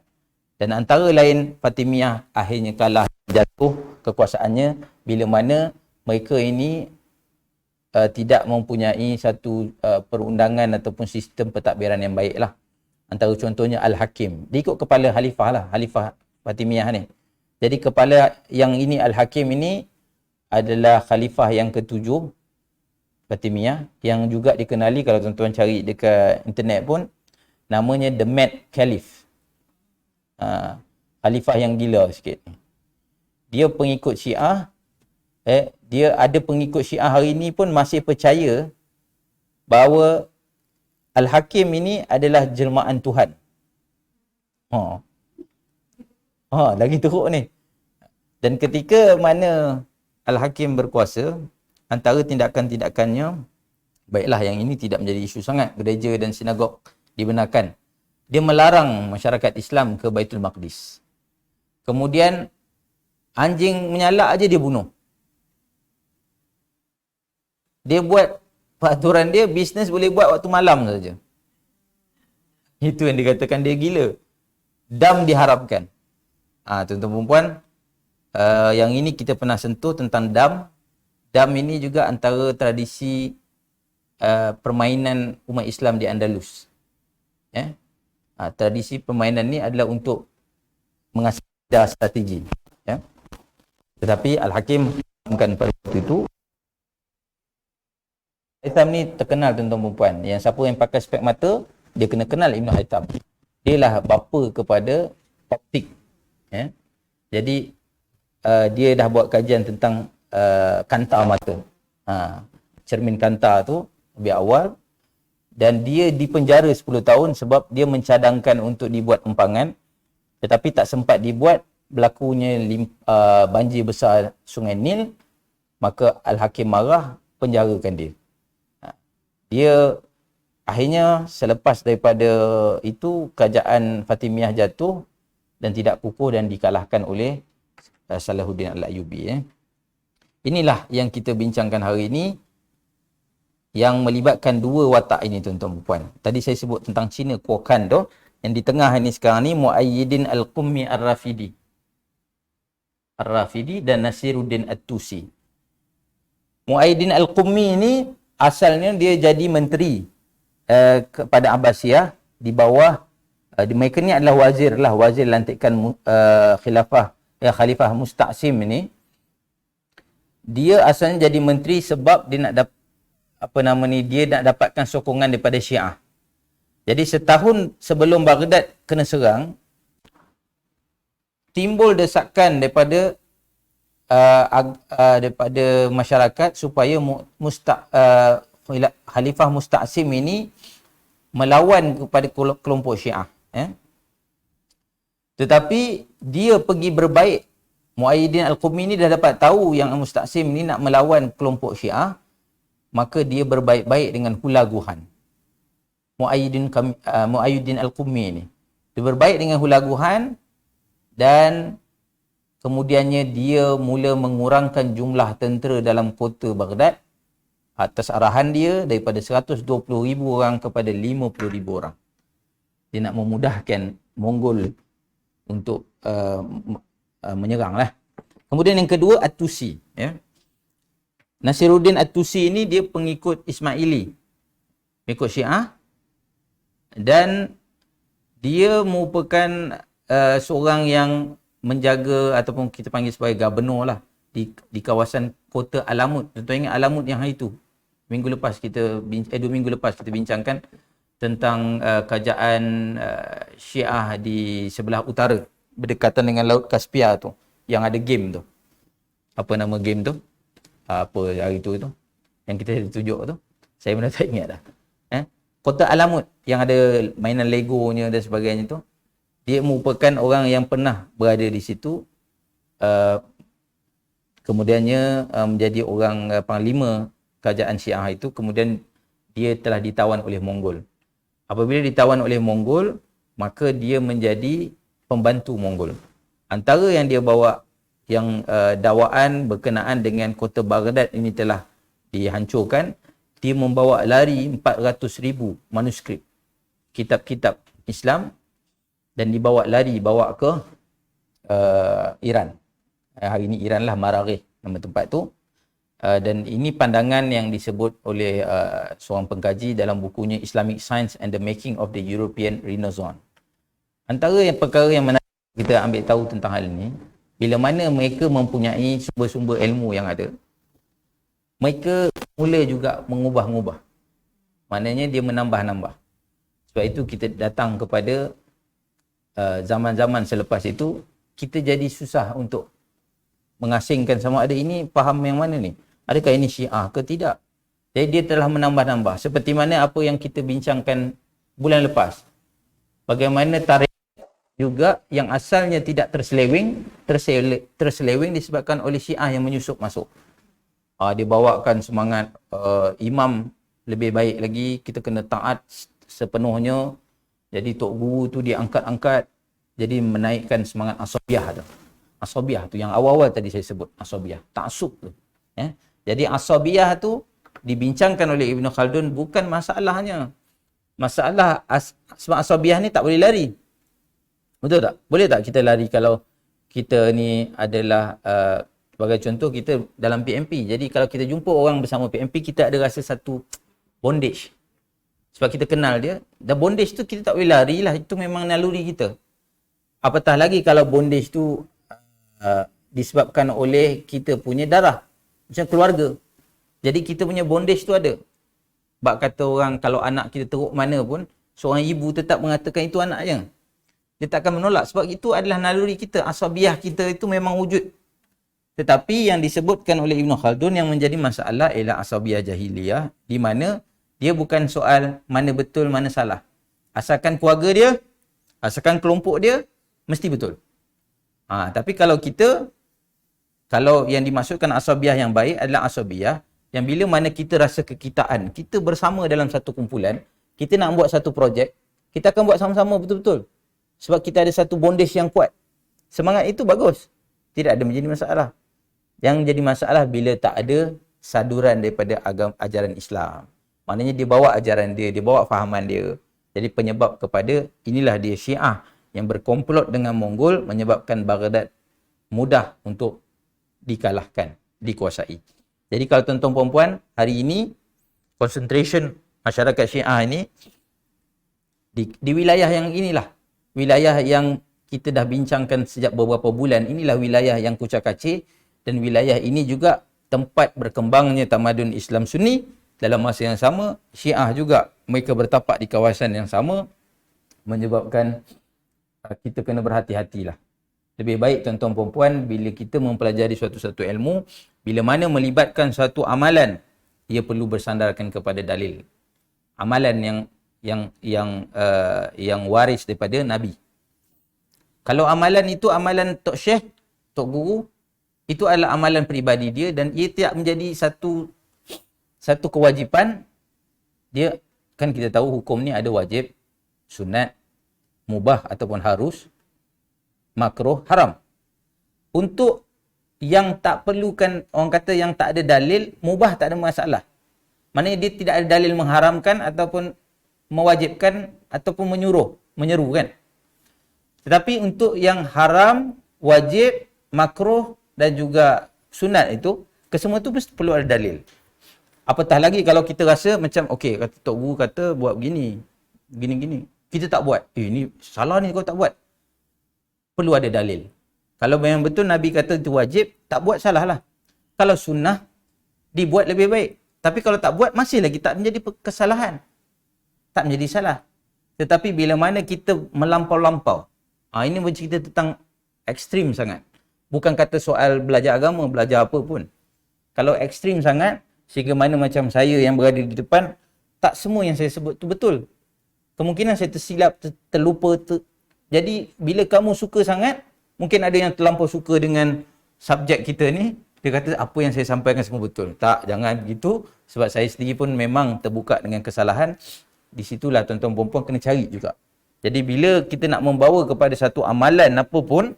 Dan antara lain Fatimiyah akhirnya kalah, jatuh kekuasaannya bila mana mereka ini tidak mempunyai satu perundangan ataupun sistem pentadbiran yang baik lah. Antara contohnya Al-Hakim. Dia ikut kepala Khalifah lah, Khalifah Fatimiyah ni. Jadi kepala yang ini Al-Hakim ini adalah Khalifah yang ketujuh, Fatimiyah yang juga dikenali, kalau tuan-tuan cari dekat internet pun, namanya The Mad Caliph. Khalifah yang gila sikit. Dia pengikut Syiah, dia ada pengikut Syiah hari ni pun masih percaya bahawa Al-Hakim ini adalah jelmaan Tuhan. Lagi teruk ni. Dan ketika mana Al-Hakim berkuasa, antara tindakan-tindakannya, baiklah yang ini tidak menjadi isu sangat, gereja dan sinagog dibenarkan. Dia melarang masyarakat Islam ke Baitul Maqdis. Kemudian anjing menyalak aja dia bunuh. Dia buat peraturan dia, bisnes boleh buat waktu malam saja. Itu yang dikatakan dia gila. Dam diharamkan. Tuan-tuan perempuan, yang ini kita pernah sentuh tentang dam. Dam ini juga antara tradisi permainan umat Islam di Andalus. Tradisi permainan ni adalah untuk mengasah strategi. Tetapi Al-Hakim pada waktu itu, Haytham ni terkenal tuan-tuan perempuan. Yang siapa yang pakai spek mata, dia kena kenal Ibn Haytham. Dia lah bapa kepada optik. Jadi dia dah buat kajian tentang kantar mata. Cermin kantar tu lebih awal. Dan dia dipenjara 10 tahun sebab dia mencadangkan untuk dibuat empangan. Tetapi tak sempat dibuat, berlakunya banjir besar Sungai Nil. Maka Al-Hakim marah, penjarakan dia. Dia akhirnya selepas daripada itu, kerajaan Fatimiyah jatuh dan tidak kukuh dan dikalahkan oleh Salahuddin Al-Ayyubi. Inilah yang kita bincangkan hari ini, yang melibatkan dua watak ini tuan-tuan puan. Tadi saya sebut tentang Cina Kuo Kan tu, yang di tengah ini sekarang ni Muayyidin Al-Qummi Ar-Rafidi. Ar-Rafidi dan Nasiruddin At-Tusi. Muayyidin Al-Qummi ini asalnya dia jadi menteri kepada Abbasiyah di bawah mereka ni adalah wazir lantikan Khalifah Musta'sim ini. Dia asalnya jadi menteri sebab dia nak dia nak dapatkan sokongan daripada Syiah. Jadi setahun sebelum Baghdad kena serang, timbul desakan daripada masyarakat supaya Khalifah Musta'sim ini melawan kepada kelompok Syiah. Tetapi dia pergi berbaik. Muayyidin Al-Qummi ni dah dapat tahu yang Musta'sim ni nak melawan kelompok Syiah, maka dia berbaik-baik dengan Hula Guhan. Muayyidin Al-Qummi ni. Dia berbaik dengan Hula Guhan dan kemudiannya dia mula mengurangkan jumlah tentera dalam kota Baghdad atas arahan dia daripada 120,000 orang kepada 50,000 orang. Dia nak memudahkan Mongol untuk menyerang lah. Kemudian yang kedua, At-Tusi. Nasiruddin At-Tusi ini dia pengikut Ismaili, pengikut Syiah, dan dia merupakan seorang yang menjaga ataupun kita panggil sebagai gubernur lah di kawasan kota Alamut. Contohnya ingat Alamut yang hari itu, 2 minggu lepas kita bincangkan tentang kerajaan Syiah di sebelah utara berdekatan dengan Laut Kaspia tu, yang ada game tu. Apa nama game tu? Apa hari tu yang kita tunjuk tu, saya pun dah tak ingat dah. Kota Alamut yang ada mainan Legonya dan sebagainya tu, dia merupakan orang yang pernah berada di situ, kemudiannya menjadi orang panglima kerajaan Syiah itu. Kemudian dia telah ditawan oleh Mongol. Apabila ditawan oleh Mongol, maka dia menjadi pembantu Mongol. Antara yang dia bawa, yang dakwaan berkenaan dengan kota Baghdad ini telah dihancurkan, dia membawa lari 400,000 manuskrip kitab-kitab Islam dan bawa ke Iran. Hari ini Iran lah, Marageh nama tempat tu. Dan ini pandangan yang disebut oleh seorang pengkaji dalam bukunya Islamic Science and the Making of the European Renaissance. Antara perkara yang menarik kita ambil tahu tentang hal ini, bila mana mereka mempunyai sumber-sumber ilmu yang ada, mereka mula juga mengubah-ubah. Maknanya dia menambah-nambah. Sebab itu kita datang kepada zaman-zaman selepas itu, kita jadi susah untuk mengasingkan sama ada ini faham yang mana ni. Adakah ini Syiah ke tidak? Jadi dia telah menambah-nambah. Seperti mana apa yang kita bincangkan bulan lepas. Bagaimana tarikh juga yang asalnya tidak terseleweng disebabkan oleh Syiah yang menyusup masuk. Dia bawakan semangat imam lebih baik lagi, kita kena taat sepenuhnya. Jadi tok guru tu diangkat-angkat, jadi menaikkan semangat asabiah tu. Asabiah tu yang awal-awal tadi saya sebut, asabiah, ta'assub tu. Jadi asabiah tu dibincangkan oleh Ibn Khaldun bukan masalahnya. Masalah sebab asabiah ni tak boleh lari. Betul tak? Boleh tak kita lari kalau kita ni adalah sebagai contoh kita dalam PMP. Jadi kalau kita jumpa orang bersama PMP, kita ada rasa satu bondage. Sebab kita kenal dia. Dan bondage tu kita tak boleh lari lah. Itu memang naluri kita. Apatah lagi kalau bondage tu disebabkan oleh kita punya darah. Macam keluarga. Jadi kita punya bondage tu ada. Sebab kata orang kalau anak kita teruk mana pun, seorang ibu tetap mengatakan itu anaknya. Dia takkan menolak. Sebab itu adalah naluri kita. Asabiah kita itu memang wujud. Tetapi yang disebutkan oleh Ibn Khaldun yang menjadi masalah ialah asabiah jahiliyah. Di mana dia bukan soal mana betul, mana salah. Asalkan keluarga dia, asalkan kelompok dia, mesti betul. Tapi kalau yang dimaksudkan asabiah yang baik adalah asabiah yang bila mana kita rasa kekitaan, kita bersama dalam satu kumpulan, kita nak buat satu projek, kita akan buat sama-sama betul-betul. Sebab kita ada satu bondage yang kuat. Semangat itu bagus. Tidak ada menjadi masalah. Yang menjadi masalah bila tak ada saduran daripada ajaran Islam. Maknanya dia bawa ajaran dia, dia bawa fahaman dia. Jadi penyebab kepada inilah dia Syiah yang berkomplot dengan Mongol menyebabkan Baghdad mudah untuk dikalahkan, dikuasai. Jadi kalau tuan-tuan puan-puan, hari ini concentration masyarakat Syiah ini di wilayah yang inilah. Wilayah yang kita dah bincangkan sejak beberapa bulan, inilah wilayah yang kucak-kacir dan wilayah ini juga tempat berkembangnya tamadun Islam Sunni. Dalam masa yang sama, Syiah juga mereka bertapak di kawasan yang sama menyebabkan kita kena berhati-hatilah. Lebih baik tuan-tuan puan-puan bila kita mempelajari suatu ilmu, bila mana melibatkan suatu amalan, ia perlu bersandarkan kepada dalil. Amalan yang waris daripada Nabi. Kalau amalan itu amalan tok syekh, tok guru, itu adalah amalan peribadi dia dan ia tidak menjadi satu kewajipan. Dia kan kita tahu hukum ni ada wajib, sunat, mubah ataupun harus, makruh, haram. Untuk yang tak perlukan, orang kata yang tak ada dalil, mubah tak ada masalah. Maknanya dia tidak ada dalil mengharamkan ataupun mewajibkan ataupun menyeru kan. Tetapi untuk yang haram, wajib, makruh dan juga sunat itu, kesemua itu perlu ada dalil. Apatah lagi kalau kita rasa macam okey, kata tok guru kata buat begini, gini-gini. Kita tak buat. Ini salah ni kau tak buat. Perlu ada dalil. Kalau memang betul Nabi kata itu wajib, tak buat salah lah. Kalau sunnah, dibuat lebih baik. Tapi kalau tak buat, masih lagi tak menjadi kesalahan. Tak menjadi salah. Tetapi bila mana kita melampau-lampau, ini bercerita tentang ekstrim sangat. Bukan kata soal belajar agama, belajar apa pun. Kalau ekstrim sangat, sehingga mana macam saya yang berada di depan, tak semua yang saya sebut tu betul. Kemungkinan saya tersilap, terlupa. Jadi, bila kamu suka sangat, mungkin ada yang terlampau suka dengan subjek kita ni, dia kata apa yang saya sampaikan semua betul. Tak, jangan begitu. Sebab saya sendiri pun memang terbuka dengan kesalahan. Di situlah tuan-tuan perempuan kena cari juga. Jadi, bila kita nak membawa kepada satu amalan apa pun,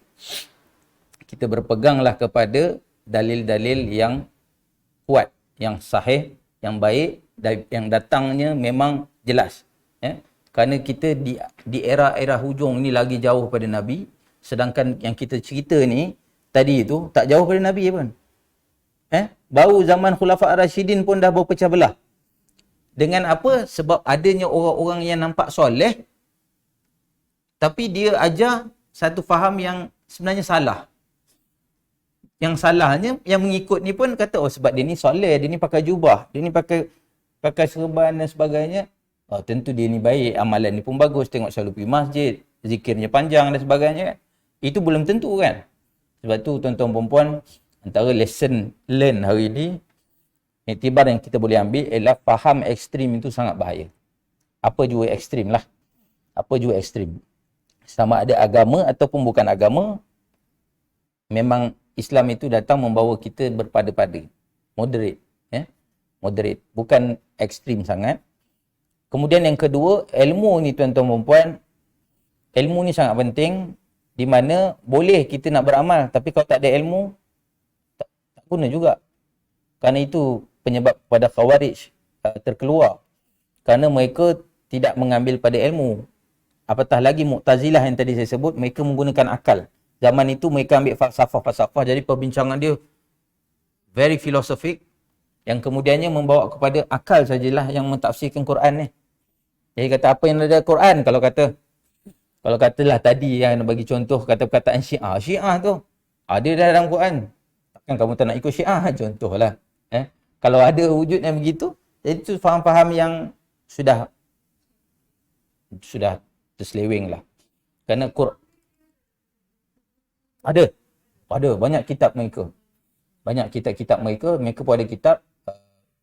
kita berpeganglah kepada dalil-dalil yang kuat, yang sahih, yang baik, yang datangnya memang jelas. Kerana kita di era-era hujung ni lagi jauh pada Nabi, sedangkan yang kita cerita ni tadi itu tak jauh pada Nabi pun. Baru zaman Khulafa' Ar-Rasyidin pun dah berpecah belah. Dengan apa? Sebab adanya orang-orang yang nampak soleh, tapi dia ajar satu faham yang sebenarnya salah. yang salahnya, yang mengikut ni pun kata, oh sebab dia ni soleh, dia ni pakai jubah, dia ni pakai serban dan sebagainya. Oh, tentu dia ni baik, amalan ni pun bagus, tengok selalu pergi masjid, zikirnya panjang dan sebagainya. Itu belum tentu kan. Sebab tu tuan-tuan perempuan, antara lesson learn hari ni, iktibar yang kita boleh ambil ialah faham ekstrim itu sangat bahaya. Apa jua ekstrim lah. Apa jua ekstrim. Sama ada agama ataupun bukan agama, memang Islam itu datang membawa kita berpada-pada. Moderate. Moderate. Bukan ekstrim sangat. Kemudian yang kedua, ilmu ni tuan-tuan perempuan, ilmu ni sangat penting, di mana boleh kita nak beramal, tapi kalau tak ada ilmu, tak guna juga. Kerana itu penyebab pada Khawarij terkeluar. Kerana mereka tidak mengambil pada ilmu. Apatah lagi Mu'tazilah yang tadi saya sebut, mereka menggunakan akal. Zaman itu mereka ambil falsafah, jadi perbincangan dia very philosophic, yang kemudiannya membawa kepada akal sajalah yang mentafsirkan Quran ni. Jadi kata apa yang ada Quran, kalau katalah tadi yang bagi contoh kata perkataan Syiah. Syiah tu ada dalam Quran. Takkan kamu tak nak ikut Syiah? Contohlah. Kalau ada wujud yang begitu, jadi itu faham-faham yang sudah terseleweng lah. Kerana ada banyak kitab mereka. Banyak kitab-kitab mereka pun ada kitab.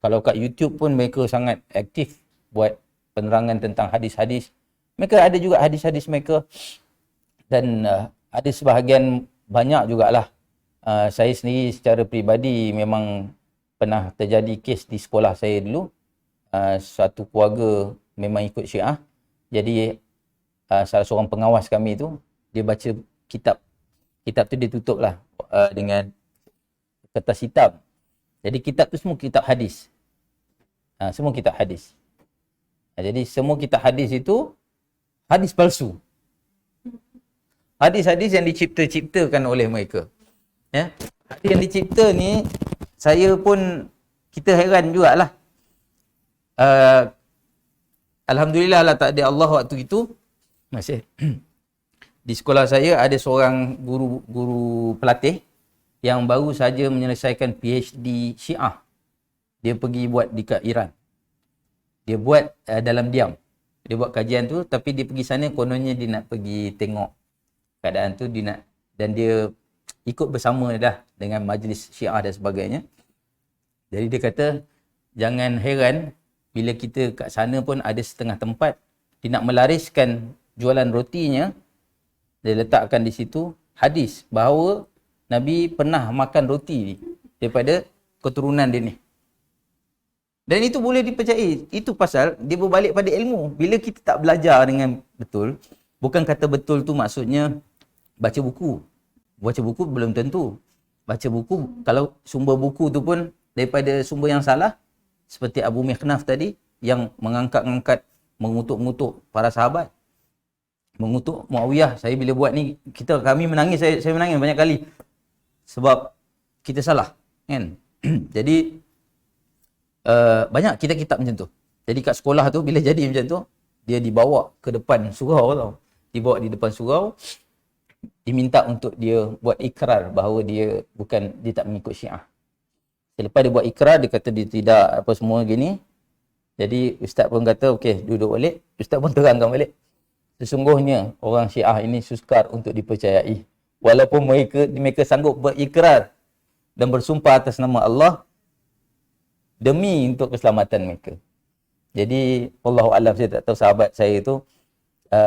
Kalau kat YouTube pun mereka sangat aktif buat penerangan tentang hadis-hadis. Mereka ada juga hadis-hadis mereka. Dan ada sebahagian banyak jugalah. Saya sendiri secara peribadi memang pernah terjadi kes di sekolah saya dulu. Satu keluarga memang ikut Syiah. Jadi salah seorang pengawas kami tu, dia baca kitab. Kitab tu dia tutup lah dengan kertas hitam. Jadi kitab tu semua kitab hadis. Semua kitab hadis. Jadi semua kitab hadis itu hadis palsu. Hadis-hadis yang dicipta-ciptakan oleh mereka. Hadis yang dicipta ni, kita heran jugalah. Alhamdulillah lah tak ada Allah waktu itu. Masih. Di sekolah saya ada seorang guru pelatih yang baru saja menyelesaikan PhD Syiah. Dia pergi buat dekat Iran. Dia buat dalam diam. Dia buat kajian tu, tapi dia pergi sana kononnya dia nak pergi tengok keadaan tu, dan dia ikut bersama dah dengan majlis Syiah dan sebagainya. Jadi dia kata, jangan heran bila kita kat sana pun ada setengah tempat, dia nak melariskan jualan rotinya, dia letakkan di situ hadis bahawa Nabi pernah makan roti daripada keturunan dia ni. Dan itu boleh dipercayai. Itu pasal dia berbalik pada ilmu. Bila kita tak belajar dengan betul, bukan kata betul tu maksudnya baca buku. Baca buku belum tentu. Baca buku, kalau sumber buku tu pun daripada sumber yang salah, seperti Abu Mikhnaf tadi, yang mengangkat-angkat, mengutuk-ngutuk para sahabat. Mengutuk Muawiyah. Saya bila buat ni, kami menangis, saya menangis banyak kali. Sebab kita salah. Kan? Jadi, banyak kitab-kitab macam tu. Jadi kat sekolah tu, bila jadi macam tu, dia dibawa ke depan surau tau. Dibawa di depan surau, diminta untuk dia buat ikrar bahawa dia tak mengikut Syiah. Selepas dia buat ikrar, dia kata dia tidak apa semua gini. Jadi ustaz pun kata, okey, duduk balik. Ustaz pun terangkan balik. Sesungguhnya orang Syiah ini sukar untuk dipercayai. Walaupun mereka sanggup berikrar dan bersumpah atas nama Allah demi untuk keselamatan mereka. Jadi Wallahu a'lam, saya tak tahu sahabat saya itu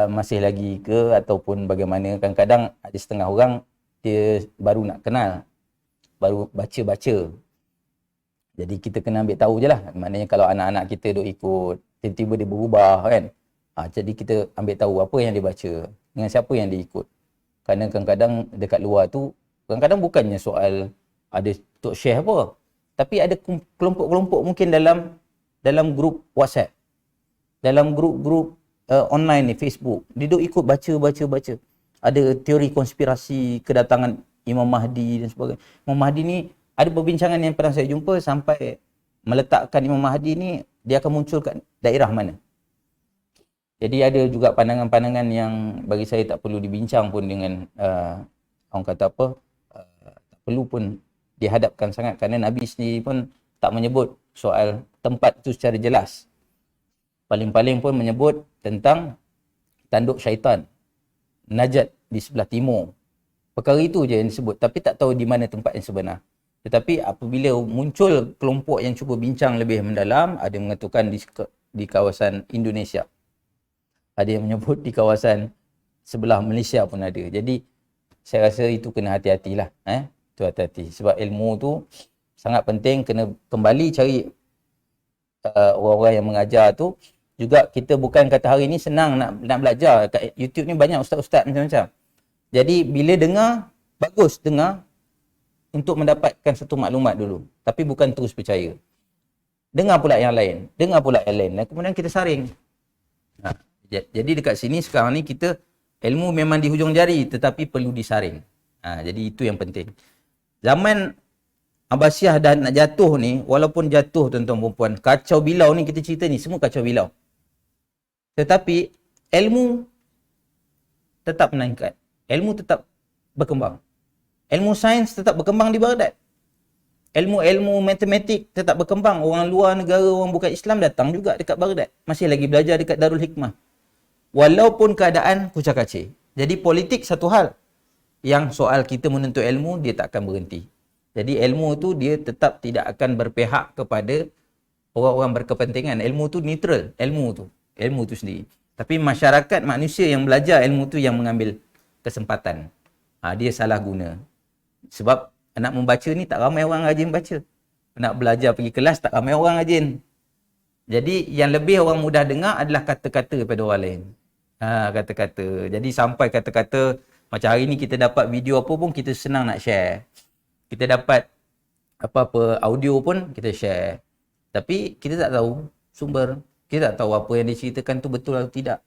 masih lagi ke ataupun bagaimana. Kadang-kadang ada setengah orang dia baru nak kenal, baru baca-baca. Jadi kita kena ambil tahu je lah. Maknanya kalau anak-anak kita duk ikut, tiba-tiba dia berubah kan. Jadi kita ambil tahu apa yang dia baca, dengan siapa yang dia ikut. Kerana kadang-kadang dekat luar tu, kadang-kadang bukannya soal ada tok share apa. Tapi ada kelompok-kelompok mungkin dalam grup WhatsApp, dalam grup-grup online ni, Facebook. Dia duk ikut baca. Ada teori konspirasi kedatangan Imam Mahdi dan sebagainya. Imam Mahdi ni, ada perbincangan yang pernah saya jumpa sampai meletakkan Imam Mahdi ni, dia akan muncul kat daerah mana. Jadi ada juga pandangan-pandangan yang bagi saya tak perlu dibincang pun dengan orang kata apa, tak perlu pun dihadapkan sangat, kerana Nabi sendiri pun tak menyebut soal tempat itu secara jelas. Paling-paling pun menyebut tentang tanduk syaitan, Najat di sebelah timur. Perkara itu je yang disebut, tapi tak tahu di mana tempat yang sebenar. Tetapi apabila muncul kelompok yang cuba bincang lebih mendalam, ada yang mengatakan di kawasan Indonesia. Ada yang menyebut di kawasan sebelah Malaysia pun ada. Jadi saya rasa itu kena hati-hatilah. Itu hati-hati. Sebab ilmu tu sangat penting, kena kembali cari orang-orang yang mengajar tu. Juga kita bukan kata hari ni senang nak belajar. Kat YouTube ni banyak ustaz-ustaz macam-macam. Jadi bila dengar, bagus dengar untuk mendapatkan satu maklumat dulu. Tapi bukan terus percaya. Dengar pula yang lain. Dan kemudian kita saring. Jadi dekat sini sekarang ni kita, ilmu memang di hujung jari tetapi perlu disaring. Jadi itu yang penting. Zaman Abbasiyah dah nak jatuh ni, walaupun jatuh tuan-tuan perempuan, kacau bilau ni kita cerita ni, semua kacau bilau. Tetapi ilmu tetap meningkat. Ilmu tetap berkembang. Ilmu sains tetap berkembang di Baghdad. Ilmu-ilmu matematik tetap berkembang. Orang luar negara, orang bukan Islam datang juga dekat Baghdad. Masih lagi belajar dekat Darul Hikmah. Walaupun keadaan kucak-kacir. Jadi politik satu hal. Yang soal kita menuntut ilmu, dia tak akan berhenti. Jadi ilmu tu dia tetap tidak akan berpihak kepada orang-orang berkepentingan. Ilmu tu neutral. Ilmu tu sendiri. Tapi masyarakat, manusia yang belajar ilmu tu yang mengambil kesempatan. Dia salah guna. Sebab nak membaca ni tak ramai orang rajin baca. Nak belajar pergi kelas tak ramai orang rajin. Jadi yang lebih orang mudah dengar adalah kata-kata daripada orang lain. Kata-kata. Jadi sampai kata-kata, macam hari ni kita dapat video apa pun kita senang nak share. Kita dapat apa-apa audio pun kita share. Tapi kita tak tahu sumber. Kita tak tahu apa yang diceritakan tu betul atau tidak.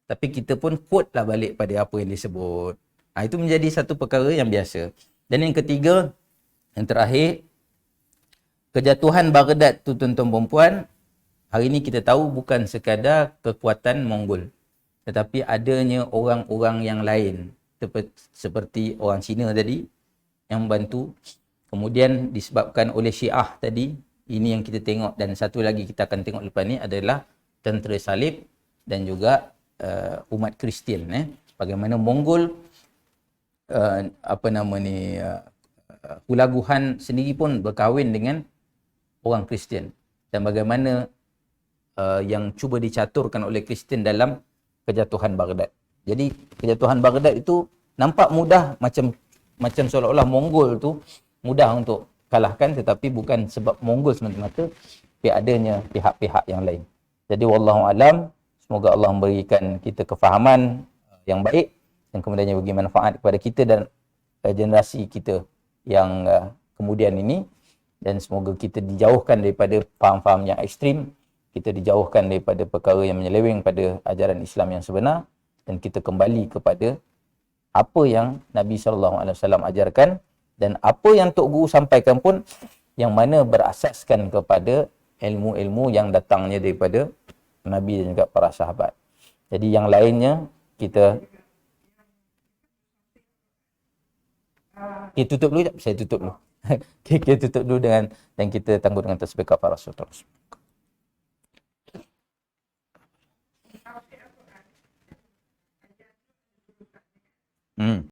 Tapi kita pun quote lah balik pada apa yang disebut. Itu menjadi satu perkara yang biasa. Dan yang ketiga, yang terakhir, kejatuhan Baghdad tu tuan-tuan perempuan, hari ni kita tahu bukan sekadar kekuatan Mongol. Tetapi adanya orang-orang yang lain. Seperti orang Cina tadi, yang membantu. Kemudian disebabkan oleh Syiah tadi, ini yang kita tengok, dan satu lagi kita akan tengok lepas ni adalah tentera salib dan juga umat Kristian. Bagaimana Mongol Hulagu Khan sendiri pun berkahwin dengan orang Kristian, dan bagaimana yang cuba dicaturkan oleh Kristian dalam kejatuhan Baghdad. Jadi kejatuhan Baghdad itu nampak mudah, macam seolah-olah Mongol tu mudah untuk kalahkan, tetapi bukan sebab Mongol semata-mata, tapi adanya pihak-pihak yang lain. Jadi wallahu alam, semoga Allah memberikan kita kefahaman yang baik dan kemudiannya bagi manfaat kepada kita dan generasi kita yang kemudian ini, dan semoga kita dijauhkan daripada faham-faham yang ekstrim, kita dijauhkan daripada perkara yang menyeleweng pada ajaran Islam yang sebenar, dan kita kembali kepada apa yang Nabi SAW ajarkan, dan apa yang Tok Guru sampaikan pun yang mana berasaskan kepada ilmu-ilmu yang datangnya daripada Nabi dan juga para sahabat. Jadi yang lainnya kita tutup dulu. Saya tutup dulu. Kita tutup dulu dengan, dan kita tangguh dengan tasbih kafaratul terus.